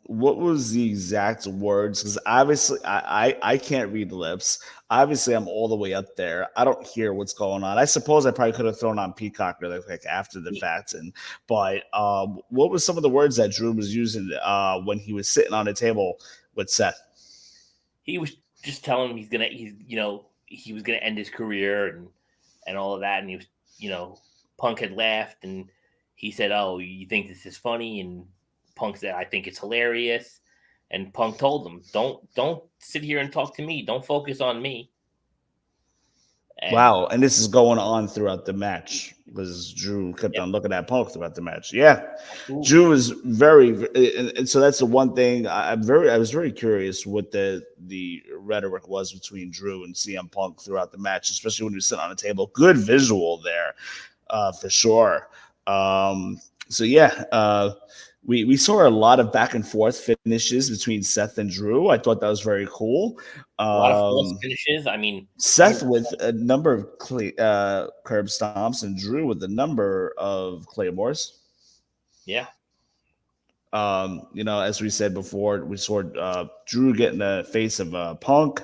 [SPEAKER 3] What was the exact words? Because obviously, I can't read lips. Obviously, I'm all the way up there. I don't hear what's going on. I suppose I probably could have thrown on Peacock really quick after the fact. But what was some of the words that Drew was using when he was sitting on the table with Seth?
[SPEAKER 4] He was just telling him he was gonna end his career and all of that, and he was Punk had laughed and he said, "Oh, you think this is funny?" And Punk said, "I think it's hilarious." And Punk told him, "Don't sit here and talk to me. Don't focus on me."
[SPEAKER 3] Wow, and this is going on throughout the match because Drew kept on looking at Punk throughout the match. Yeah, absolutely. Drew is very, and so that's the one thing I was very curious what the rhetoric was between Drew and CM Punk throughout the match, especially when he was sitting on the table. Good visual there, for sure. So yeah, we saw a lot of back and forth finishes between Seth and Drew. I thought that was very cool.
[SPEAKER 4] A lot of force finishes. I mean,
[SPEAKER 3] Seth with a number of curb stomps and Drew with a number of claymores.
[SPEAKER 4] Yeah.
[SPEAKER 3] As we said before, we saw Drew get in the face of Punk.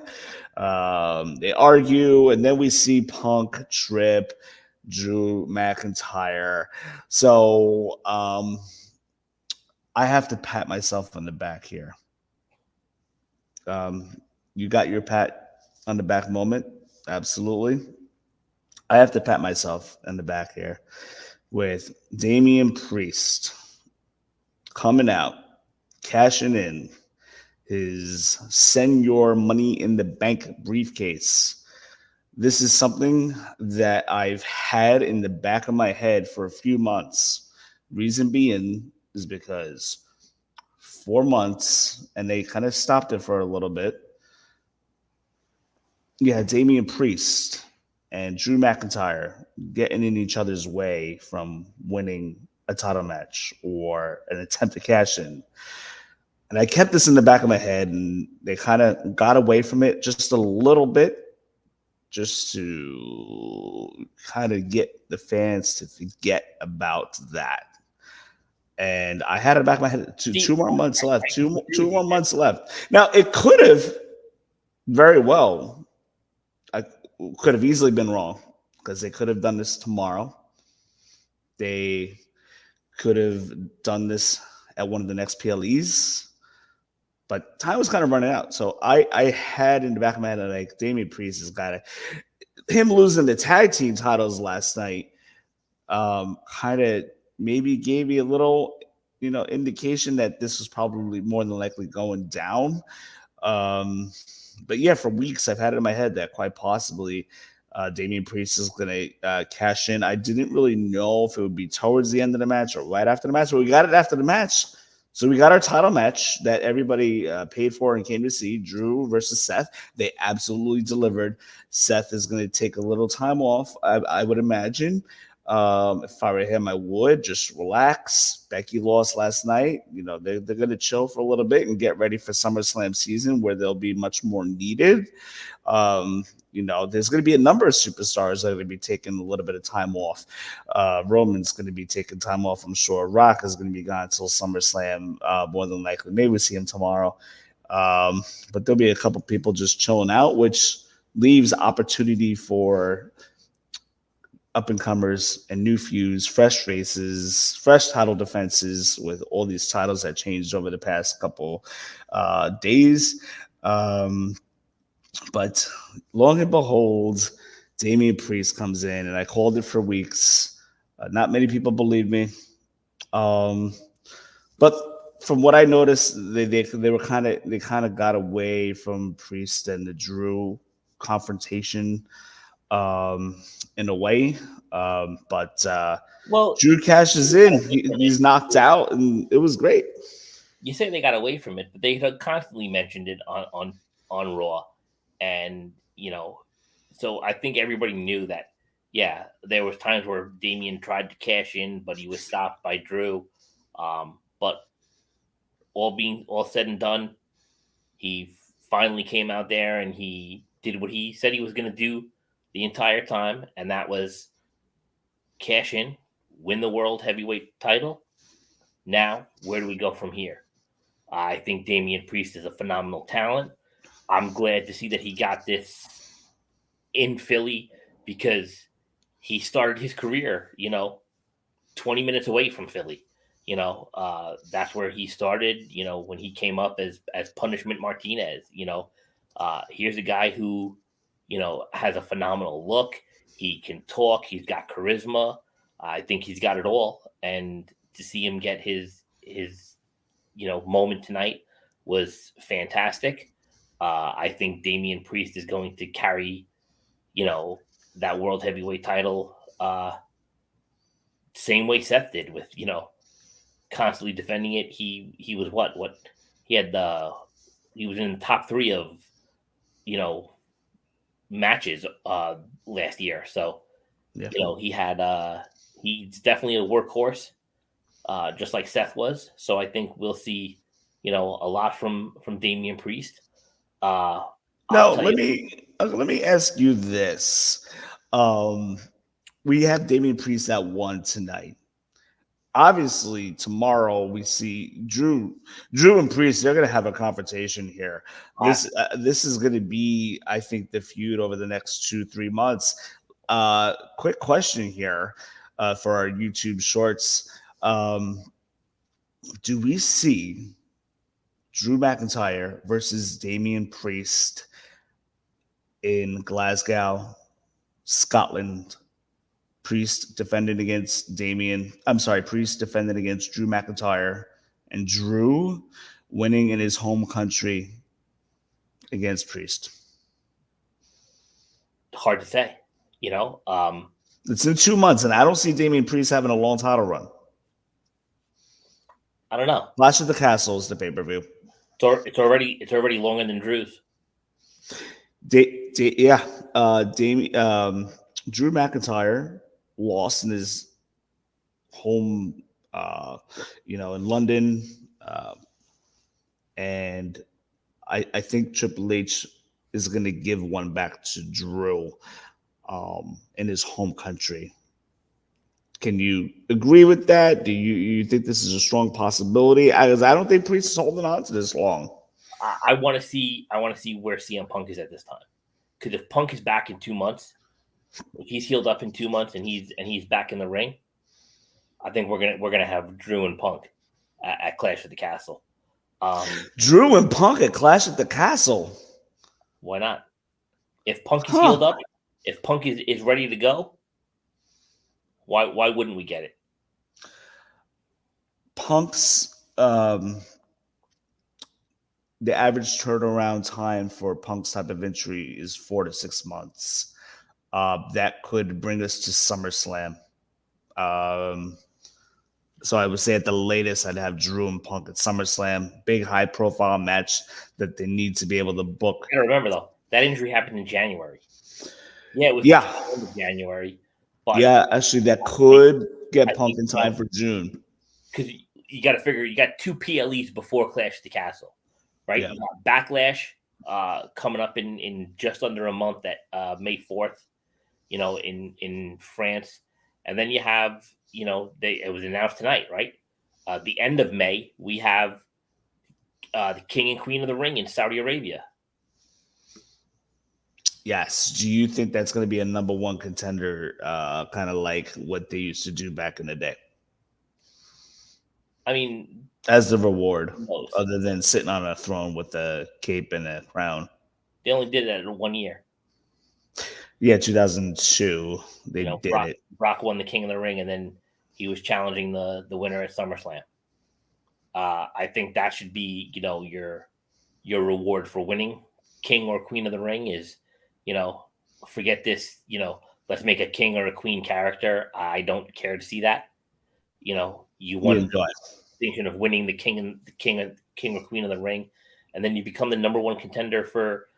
[SPEAKER 3] They argue, and then we see Punk trip Drew McIntyre. So I have to pat myself on the back here. You got your pat on the back moment? Absolutely. I have to pat myself on the back here with Damian Priest coming out, cashing in his Send Your Money in the Bank briefcase. This is something that I've had in the back of my head for a few months. Reason being is because 4 months, and they kind of stopped it for a little bit. Yeah, Damian Priest and Drew McIntyre getting in each other's way from winning a title match or an attempt to cash in. And I kept this in the back of my head, and they kind of got away from it just a little bit, just to kind of get the fans to forget about that. And I had it back in my head. Two more months left. Two more months left. Now, it could have very well, I could have easily been wrong because they could have done this tomorrow. They could have done this at one of the next PLEs. but time was kind of running out. So I had in the back of my head like Damian Priest has got it. Him losing the tag team titles last night kind of maybe gave me a little, indication that this was probably more than likely going down. Um, but yeah, for weeks I've had it in my head that quite possibly Damian Priest is going to cash in. I didn't really know if it would be towards the end of the match or right after the match, but we got it after the match. So we got our title match that everybody paid for and came to see, Drew versus Seth. They absolutely delivered. Seth is going to take a little time off, I would imagine. If I were him, I would just relax. Becky lost last night. They're going to chill for a little bit and get ready for SummerSlam season where they'll be much more needed. There's going to be a number of superstars that are going to be taking a little bit of time off. Roman's going to be taking time off, I'm sure. Rock is going to be gone until SummerSlam, more than likely. Maybe we'll see him tomorrow. But there'll be a couple people just chilling out, which leaves opportunity for up-and-comers and new feuds, fresh faces, fresh title defenses with all these titles that changed over the past couple days. But long and behold, Damian Priest comes in, and I called it for weeks. Not many people believe me. But from what I noticed, they kind of got away from Priest and the Drew confrontation in a way. But
[SPEAKER 4] Well,
[SPEAKER 3] Drew cashes in. He's knocked out, and it was great.
[SPEAKER 4] You say they got away from it, but they had constantly mentioned it on Raw, and so I think everybody knew that. Yeah, there was times where Damian tried to cash in, but he was stopped by Drew. But all said and done, he finally came out there and he did what he said he was going to do the entire time, and that was cash in, win the world heavyweight title. Now, where do we go from here? I think Damian Priest is a phenomenal talent. I'm glad to see that he got this in Philly because he started his career, 20 minutes away from Philly. That's where he started, when he came up as Punishment Martinez. Here's a guy who, has a phenomenal look. He can talk. He's got charisma. I think he's got it all. And to see him get his moment tonight was fantastic. I think Damian Priest is going to carry, that world heavyweight title same way Seth did with, constantly defending it. He was what he had he was in the top 3 of, matches last year. So,
[SPEAKER 3] yeah.
[SPEAKER 4] He's definitely a workhorse. Just like Seth was. So I think we'll see, a lot from Damian Priest.
[SPEAKER 3] Let me ask you this. We have Damian Priest at 1 tonight. Obviously, tomorrow we see Drew and Priest. They're going to have a confrontation here. This is going to be, I think, the feud over the next 2-3 months. Quick question here for our YouTube shorts. Do we see Drew McIntyre versus Damian Priest in Glasgow, Scotland? Priest defended against Priest defended against Drew McIntyre, and Drew winning in his home country against Priest.
[SPEAKER 4] Hard to say,
[SPEAKER 3] It's in 2 months, and I don't see Damian Priest having a long title run.
[SPEAKER 4] I don't know.
[SPEAKER 3] Clash of the Castle is the pay-per-view.
[SPEAKER 4] It's already longer than Drew's.
[SPEAKER 3] Drew McIntyre lost in his home, in London, and I think Triple H is going to give one back to Drew in his home country. Can you agree with that? Do you think this is a strong possibility? I don't think Priest is holding on to this long.
[SPEAKER 4] I want to see where CM Punk is at this time. Because if Punk is back in 2 months, if he's healed up in 2 months and he's back in the ring, I think we're gonna have Drew and Punk at Clash of the Castle.
[SPEAKER 3] Drew and Punk at Clash at the Castle.
[SPEAKER 4] Why not? If Punk is healed up, if Punk is ready to go, why wouldn't we get it?
[SPEAKER 3] Punk's the average turnaround time for Punk's type of injury is 4 to 6 months. That could bring us to SummerSlam. So I would say at the latest, I'd have Drew and Punk at SummerSlam. Big high profile match that they need to be able to book.
[SPEAKER 4] I gotta remember though, that injury happened in January. Yeah, it was January. But
[SPEAKER 3] yeah, actually, that could get Punk in time for June.
[SPEAKER 4] Because you got to figure you got 2 PLEs before Clash at the Castle, right?
[SPEAKER 3] Yeah.
[SPEAKER 4] You got Backlash coming up in just under a month at May 4th, in France, and then you have it was announced tonight, right? The end of May we have the King and Queen of the Ring in Saudi Arabia.
[SPEAKER 3] Yes. Do you think that's going to be a number one contender, kind of like what they used to do back in the day?
[SPEAKER 4] I mean,
[SPEAKER 3] as the reward, other than sitting on a throne with a cape and a crown.
[SPEAKER 4] They only did it in 1 year.
[SPEAKER 3] Yeah, 2002. They did it.
[SPEAKER 4] Brock won the King of the Ring, and then he was challenging the winner at SummerSlam. I think that should be, your reward for winning King or Queen of the Ring is, forget this, let's make a king or a queen character. I don't care to see that. You won the distinction of winning the king or queen of the ring, and then you become the number one contender for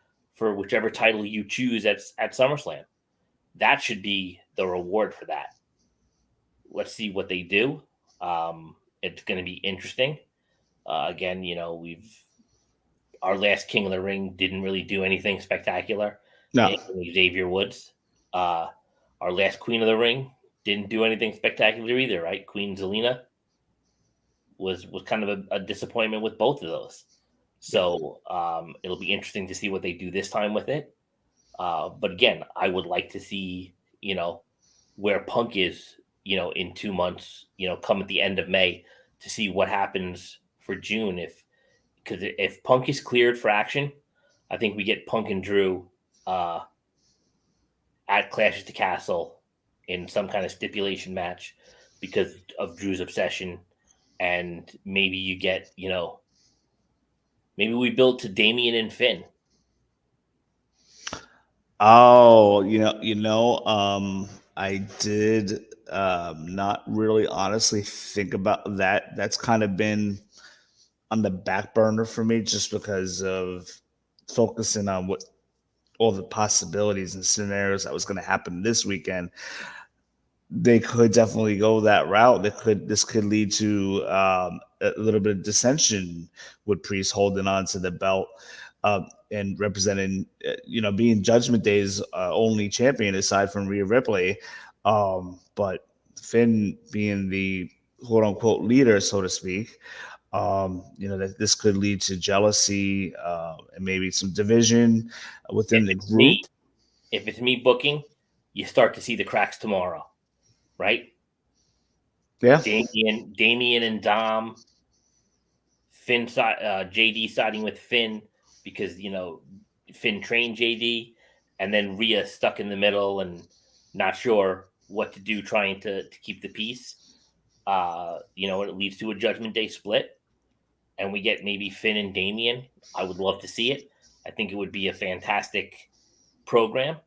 [SPEAKER 4] whichever title you choose at SummerSlam. That should be the reward for that. Let's see what they do. It's going to be interesting. Again, our last King of the Ring didn't really do anything spectacular.
[SPEAKER 3] No.
[SPEAKER 4] Xavier Woods. Our last Queen of the Ring didn't do anything spectacular either, right? Queen Zelina was kind of a disappointment with both of those. So it'll be interesting to see what they do this time with it. But again, I would like to see, where Punk is, in 2 months, come at the end of May to see what happens for June. Because if Punk is cleared for action, I think we get Punk and Drew at Clash at the Castle in some kind of stipulation match because of Drew's obsession. And maybe you get, maybe we build to Damian and Finn.
[SPEAKER 3] Oh, I did not really honestly think about that. That's kind of been on the back burner for me just because of focusing on what all the possibilities and scenarios that was going to happen this weekend. They could definitely go that route. This could lead to a little bit of dissension with Priest holding on to the belt and representing, being Judgment Day's only champion aside from Rhea Ripley. But Finn being the quote unquote leader, so to speak, that this could lead to jealousy and maybe some division within the group.
[SPEAKER 4] If it's me booking, you start to see the cracks tomorrow. Right?
[SPEAKER 3] Yeah.
[SPEAKER 4] Damian and Dom, Finn, JD siding with Finn because Finn trained JD, and then Rhea stuck in the middle and not sure what to do, trying to keep the peace. It leads to a Judgment Day split, and we get maybe Finn and Damian. I would love to see it. I think it would be a fantastic program.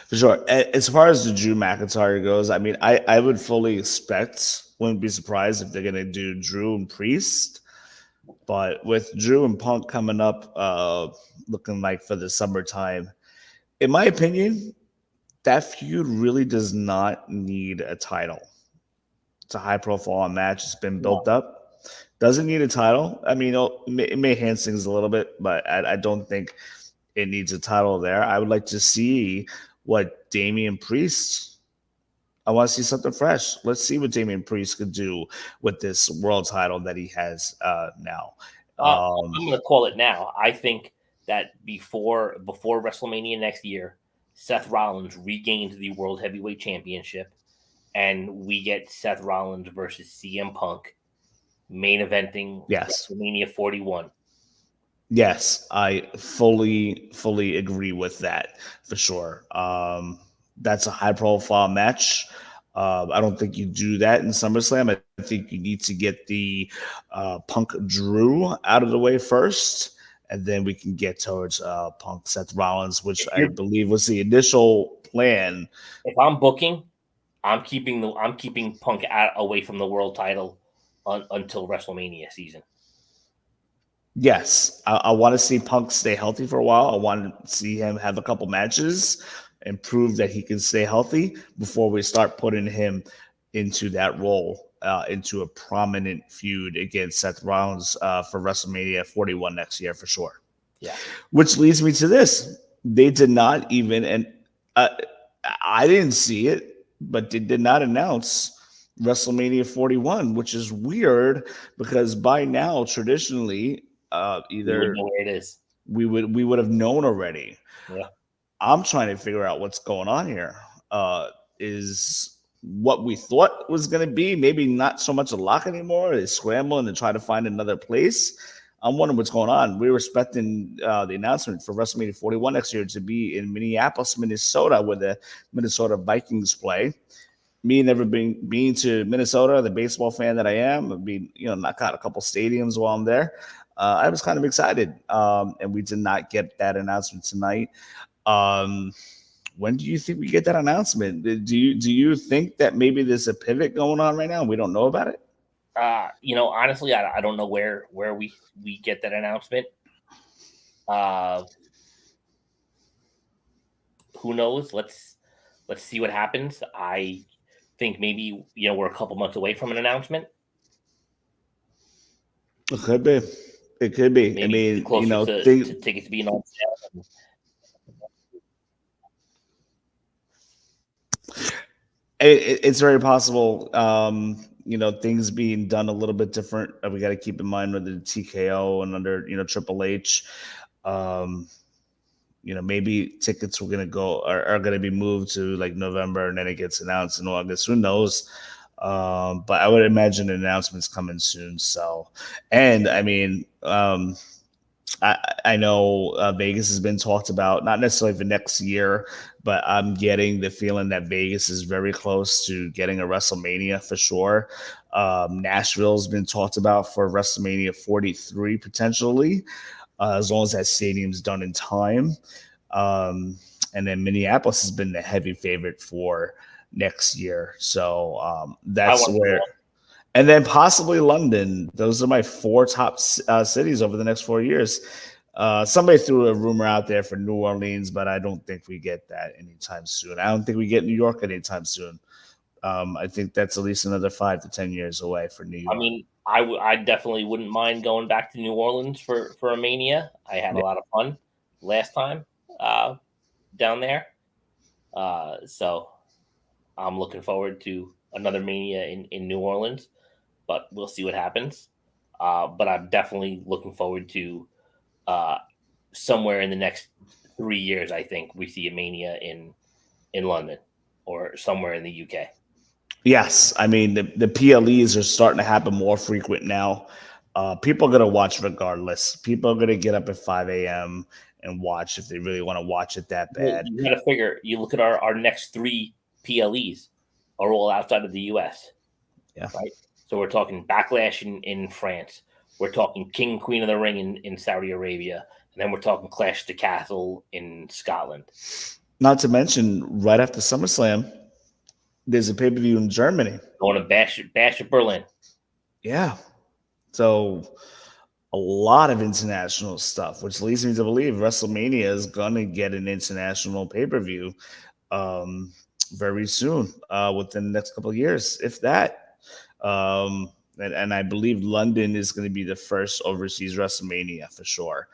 [SPEAKER 3] For sure. As far as the Drew McIntyre goes, I mean, I would fully expect, wouldn't be surprised if they're going to do Drew and Priest. But with Drew and Punk coming up, looking like for the summertime, in my opinion, that feud really does not need a title. It's a high-profile match. It's been built up. Doesn't need a title. I mean, it may enhance things a little bit, but I don't think it needs a title there. I would like to see what Damian Priest. I want to see something fresh. Let's see what Damian Priest could do with this world title that he has now.
[SPEAKER 4] I'm going to call it now. I think that before WrestleMania next year, Seth Rollins regains the World Heavyweight Championship, and we get Seth Rollins versus CM Punk main eventing
[SPEAKER 3] Yes.
[SPEAKER 4] WrestleMania 41.
[SPEAKER 3] Yes, I fully agree with that for sure. That's a high profile match. I don't think you do that in SummerSlam. I think you need to get the Punk Drew out of the way first, and then we can get towards Punk Seth Rollins, which I believe was the initial plan.
[SPEAKER 4] If I'm booking, I'm keeping Punk away from the world title until WrestleMania season.
[SPEAKER 3] Yes, I want to see Punk stay healthy for a while. I want to see him have a couple matches and prove that he can stay healthy before we start putting him into that role, into a prominent feud against Seth Rollins for WrestleMania 41 next year for sure.
[SPEAKER 4] Yeah.
[SPEAKER 3] Which leads me to this. They did not even, and I didn't see it, but they did not announce WrestleMania 41, which is weird because by now, traditionally, either
[SPEAKER 4] where it is,
[SPEAKER 3] we would have known already.
[SPEAKER 4] Yeah.
[SPEAKER 3] I'm trying to figure out what's going on here. Is what we thought was going to be maybe not so much a lock anymore? Is scrambling and try to find another place? I'm wondering what's going on. We were expecting the announcement for WrestleMania 41 next year to be in Minneapolis, Minnesota, where the Minnesota Vikings play. Me never being to Minnesota, the baseball fan that I am, I've been, knock out a couple stadiums while I'm there. I was kind of excited, and we did not get that announcement tonight. When do you think we get that announcement? Do you think that maybe there's a pivot going on right now and we don't know about it?
[SPEAKER 4] Honestly, I don't know where we get that announcement. Who knows? Let's see what happens. I think maybe we're a couple months away from an announcement.
[SPEAKER 3] It could be. It could be.
[SPEAKER 4] Maybe
[SPEAKER 3] I mean,
[SPEAKER 4] to tickets being on sale.
[SPEAKER 3] It's very possible. Things being done a little bit different. We got to keep in mind with the TKO and under Triple H. Maybe tickets are going to be moved to like November, and then it gets announced in August. Who knows? But I would imagine an announcement's coming soon. So, and I mean, I know Vegas has been talked about, not necessarily for next year, but I'm getting the feeling that Vegas is very close to getting a WrestleMania for sure. Nashville's been talked about for WrestleMania 43 potentially, as long as that stadium's done in time. And then Minneapolis has been the heavy favorite for next year. So that's where. And then possibly London. Those are my 4 top cities over the next 4 years. Somebody threw a rumor out there for New Orleans, but I don't think we get that anytime soon. I don't think we get New York anytime soon. I think that's at least another 5 to 10 years away for New York.
[SPEAKER 4] I mean, I definitely wouldn't mind going back to New Orleans for a Mania. I had a lot of fun last time down there. So I'm looking forward to another Mania in New Orleans. But we'll see what happens. But I'm definitely looking forward to somewhere in the next 3 years. I think we see a Mania in London or somewhere in the UK.
[SPEAKER 3] Yes, I mean the PLEs are starting to happen more frequent now. People are gonna watch regardless. People are gonna get up at 5 a.m. and watch if they really want to watch it that bad.
[SPEAKER 4] You got to figure. You look at our next 3 PLEs are all outside of the US.
[SPEAKER 3] Yeah.
[SPEAKER 4] Right. So we're talking Backlash in France. We're talking King Queen of the Ring in Saudi Arabia. And then we're talking Clash of the Castle in Scotland.
[SPEAKER 3] Not to mention, right after SummerSlam, there's a pay-per-view in Germany.
[SPEAKER 4] Going to Bash at Berlin.
[SPEAKER 3] Yeah. So a lot of international stuff, which leads me to believe WrestleMania is going to get an international pay-per-view very soon, within the next couple of years, if that. And I believe London is going to be the first overseas WrestleMania for sure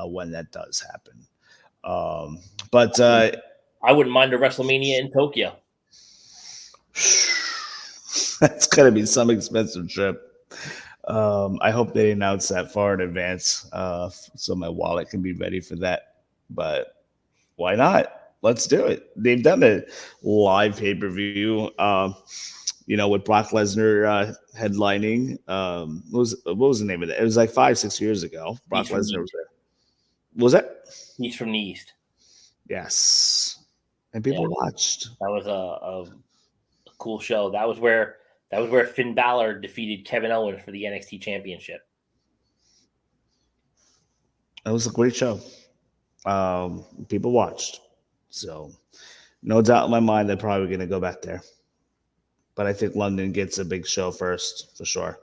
[SPEAKER 3] when that does happen. But
[SPEAKER 4] I wouldn't mind a WrestleMania in Tokyo.
[SPEAKER 3] That's going to be some expensive trip. I hope they announce that far in advance so my wallet can be ready for that. But why not? Let's do it. They've done a live pay-per-view with Brock Lesnar headlining. What was the name of it? It was like 5-6 years ago. Brock
[SPEAKER 4] He's from the
[SPEAKER 3] Lesnar was
[SPEAKER 4] East.
[SPEAKER 3] there. Was it?
[SPEAKER 4] He's from the East.
[SPEAKER 3] Yes, and
[SPEAKER 4] Yeah,
[SPEAKER 3] people watched.
[SPEAKER 4] that was a cool show. That was where Finn Balor defeated Kevin Owens for the NXT Championship.
[SPEAKER 3] It was a great show. People watched, so no doubt in my mind they're probably going to go back there. But I think London gets a big show first for sure.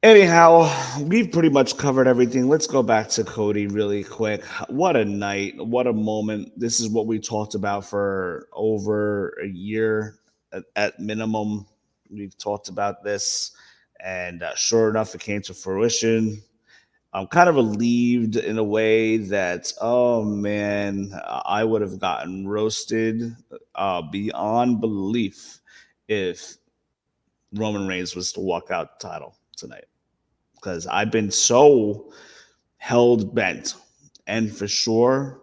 [SPEAKER 3] Anyhow, we've pretty much covered everything. Let's go back to Cody really quick. What a night. What a moment. This is what we talked about for over a year at minimum. We've talked about this, and sure enough, it came to fruition. I'm kind of relieved in a way that, oh man, I would have gotten roasted beyond belief if Roman Reigns was to walk out the title tonight, because I've been so held bent and for sure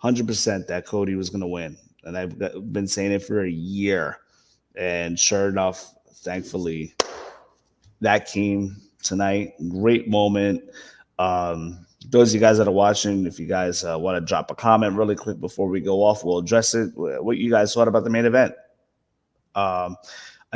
[SPEAKER 3] 100% that Cody was going to win, and I've been saying it for a year, and sure enough, thankfully that came tonight. Great moment. Those of you guys that are watching, if you guys want to drop a comment really quick before we go off, we'll address it. What you guys thought about the main event? I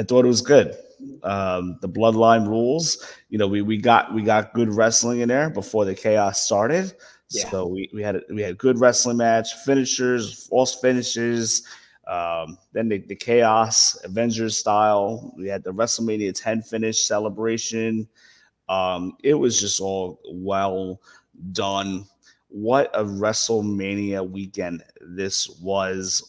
[SPEAKER 3] thought it was good. The bloodline rules. We got good wrestling in there before the chaos started.
[SPEAKER 4] Yeah.
[SPEAKER 3] So we had good wrestling match, finishers, false finishes. Then the chaos Avengers style. We had the WrestleMania 10 finish celebration. It was just all well done. What a WrestleMania weekend this was.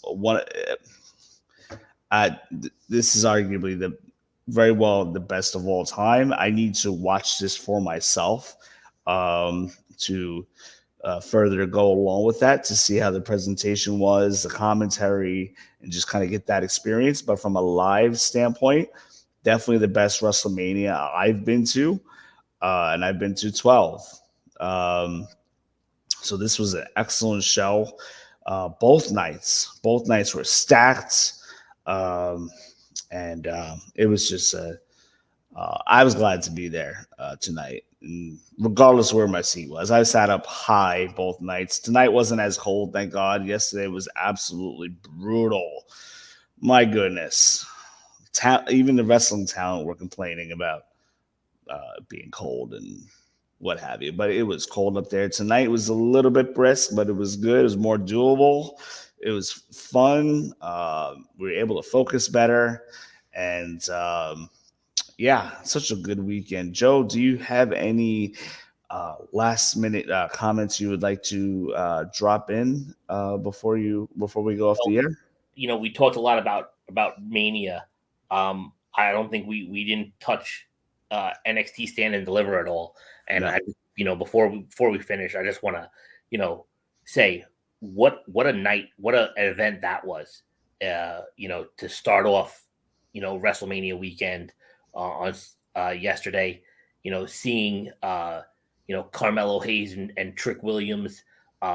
[SPEAKER 3] This is arguably the best of all time. I need to watch this for myself to further go along with that, to see how the presentation was, the commentary, and just kind of get that experience. But from a live standpoint, definitely the best WrestleMania I've been to, and I've been to 12. So this was an excellent show. Both nights were stacked. And it was just I was glad to be there tonight, and regardless of where my seat was. I sat up high both nights. Tonight wasn't as cold, thank God. Yesterday was absolutely brutal. My goodness, even the wrestling talent were complaining about being cold and what have you, but it was cold up there. Tonight was a little bit brisk, but it was good. It was more doable. It was fun. We were able to focus better, and yeah, such a good weekend. Joe, do you have any last minute comments you would like to drop in before we go off the air?
[SPEAKER 4] We talked a lot about Mania. I don't think we didn't touch NXT Stand and Deliver at all. And
[SPEAKER 3] No.
[SPEAKER 4] before we finish, I just want to say what a night, what an event that was. To start off WrestleMania weekend on yesterday. Seeing Carmelo Hayes and Trick Williams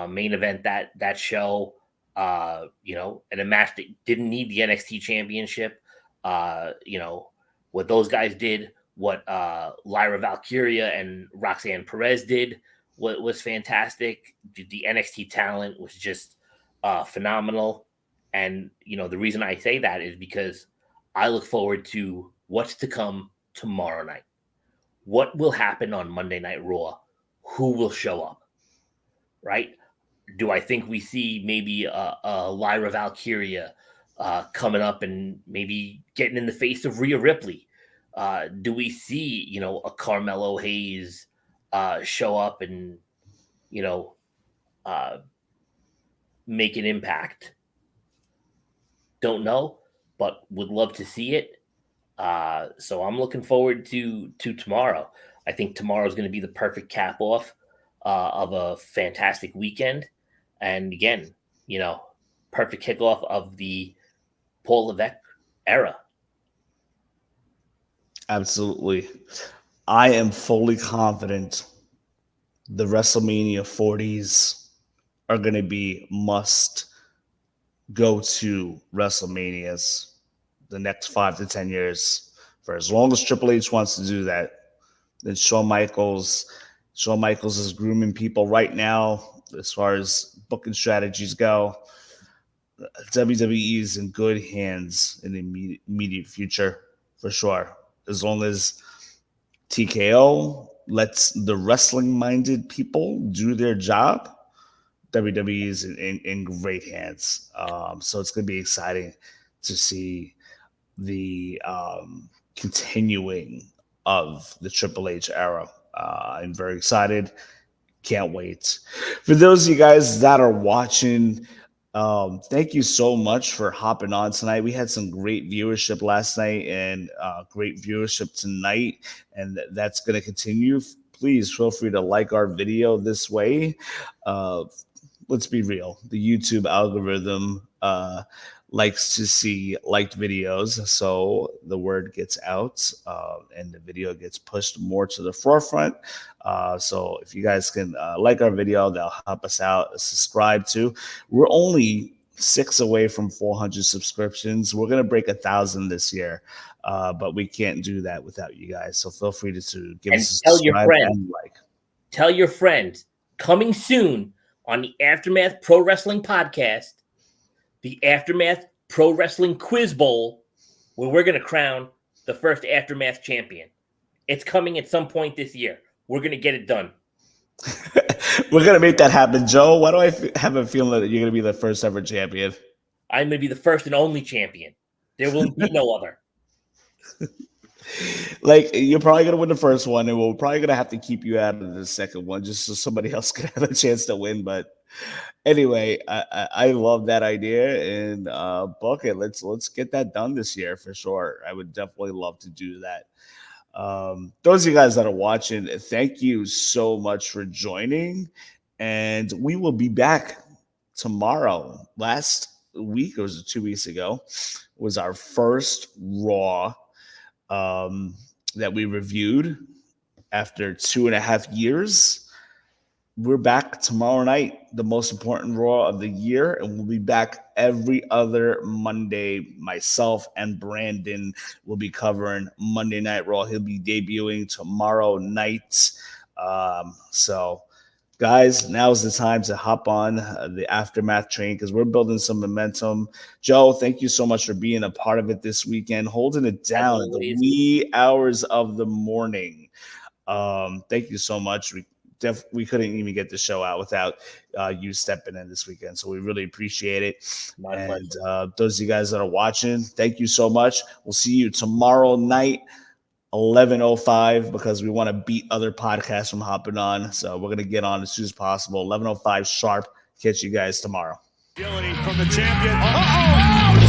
[SPEAKER 4] main event that show. In a match that didn't need the NXT championship. What those guys did, what Lyra Valkyria and Roxanne Perez did was fantastic. The NXT talent was just phenomenal. And, the reason I say that is because I look forward to what's to come tomorrow night. What will happen on Monday Night Raw? Who will show up? Right? Do I think we see maybe a Lyra Valkyria coming up and maybe getting in the face of Rhea Ripley? Do we see, a Carmelo Hayes show up and, make an impact? Don't know, but would love to see it. So I'm looking forward to tomorrow. I think tomorrow is going to be the perfect cap off of a fantastic weekend. And again, perfect kickoff of the Paul Levesque era.
[SPEAKER 3] Absolutely. I am fully confident the WrestleMania 40s are going to be must go to WrestleManias the next 5 to 10 years. For as long as Triple H wants to do that, then Shawn Michaels is grooming people right now as far as booking strategies go. WWE is in good hands in the immediate future for sure. As long as TKO lets the wrestling-minded people do their job, WWE is in great hands. So it's going to be exciting to see the continuing of the Triple H era. I'm very excited. Can't wait. For those of you guys that are watching, thank you so much for hopping on tonight. We had some great viewership last night and great viewership tonight, and that's going to continue. Please feel free to like our video this way. Let's be real. The YouTube algorithm likes to see liked videos, so the word gets out and the video gets pushed more to the forefront. So if you guys can like our video, that'll help us out. Subscribe to. We're only 6 away from 400 subscriptions. We're gonna break 1,000 this year, but we can't do that without you guys. So feel free to give us a subscribe and like.
[SPEAKER 4] Tell your friends. Coming soon on the Aftermath Pro Wrestling Podcast, the Aftermath Pro Wrestling Quiz Bowl, where we're going to crown the first Aftermath champion. It's coming at some point this year. We're going to get it done.
[SPEAKER 3] We're going to make that happen. Joe, why do I have a feeling that you're going to be the first ever champion?
[SPEAKER 4] I'm going to be the first and only champion. There will be no other.
[SPEAKER 3] Like, you're probably going to win the first one, and we're probably going to have to keep you out of the second one just so somebody else can have a chance to win. But anyway, I love that idea, and book it. Let's get that done this year for sure. I would definitely love to do that. Those of you guys that are watching, thank you so much for joining, and we will be back tomorrow. Last week, or was it 2 weeks ago, was our first Raw that we reviewed after 2.5 years. We're back tomorrow night, the most important Raw of the year, and we'll be back every other Monday. Myself and Brandon will be covering Monday Night Raw. He'll be debuting tomorrow night. So, guys, now's the time to hop on the Aftermath train because we're building some momentum. Joe, thank you so much for being a part of it this weekend, holding it down at the wee hours of the morning. Thank you so much. We couldn't even get the show out without you stepping in this weekend, so we really appreciate it. And those of you guys that are watching, thank you so much. We'll see you tomorrow night, 11:05, because we want to beat other podcasts from hopping on. So we're going to get on as soon as possible. 11:05 sharp. Catch you guys tomorrow.
[SPEAKER 2] Agility from the champion. Uh-oh!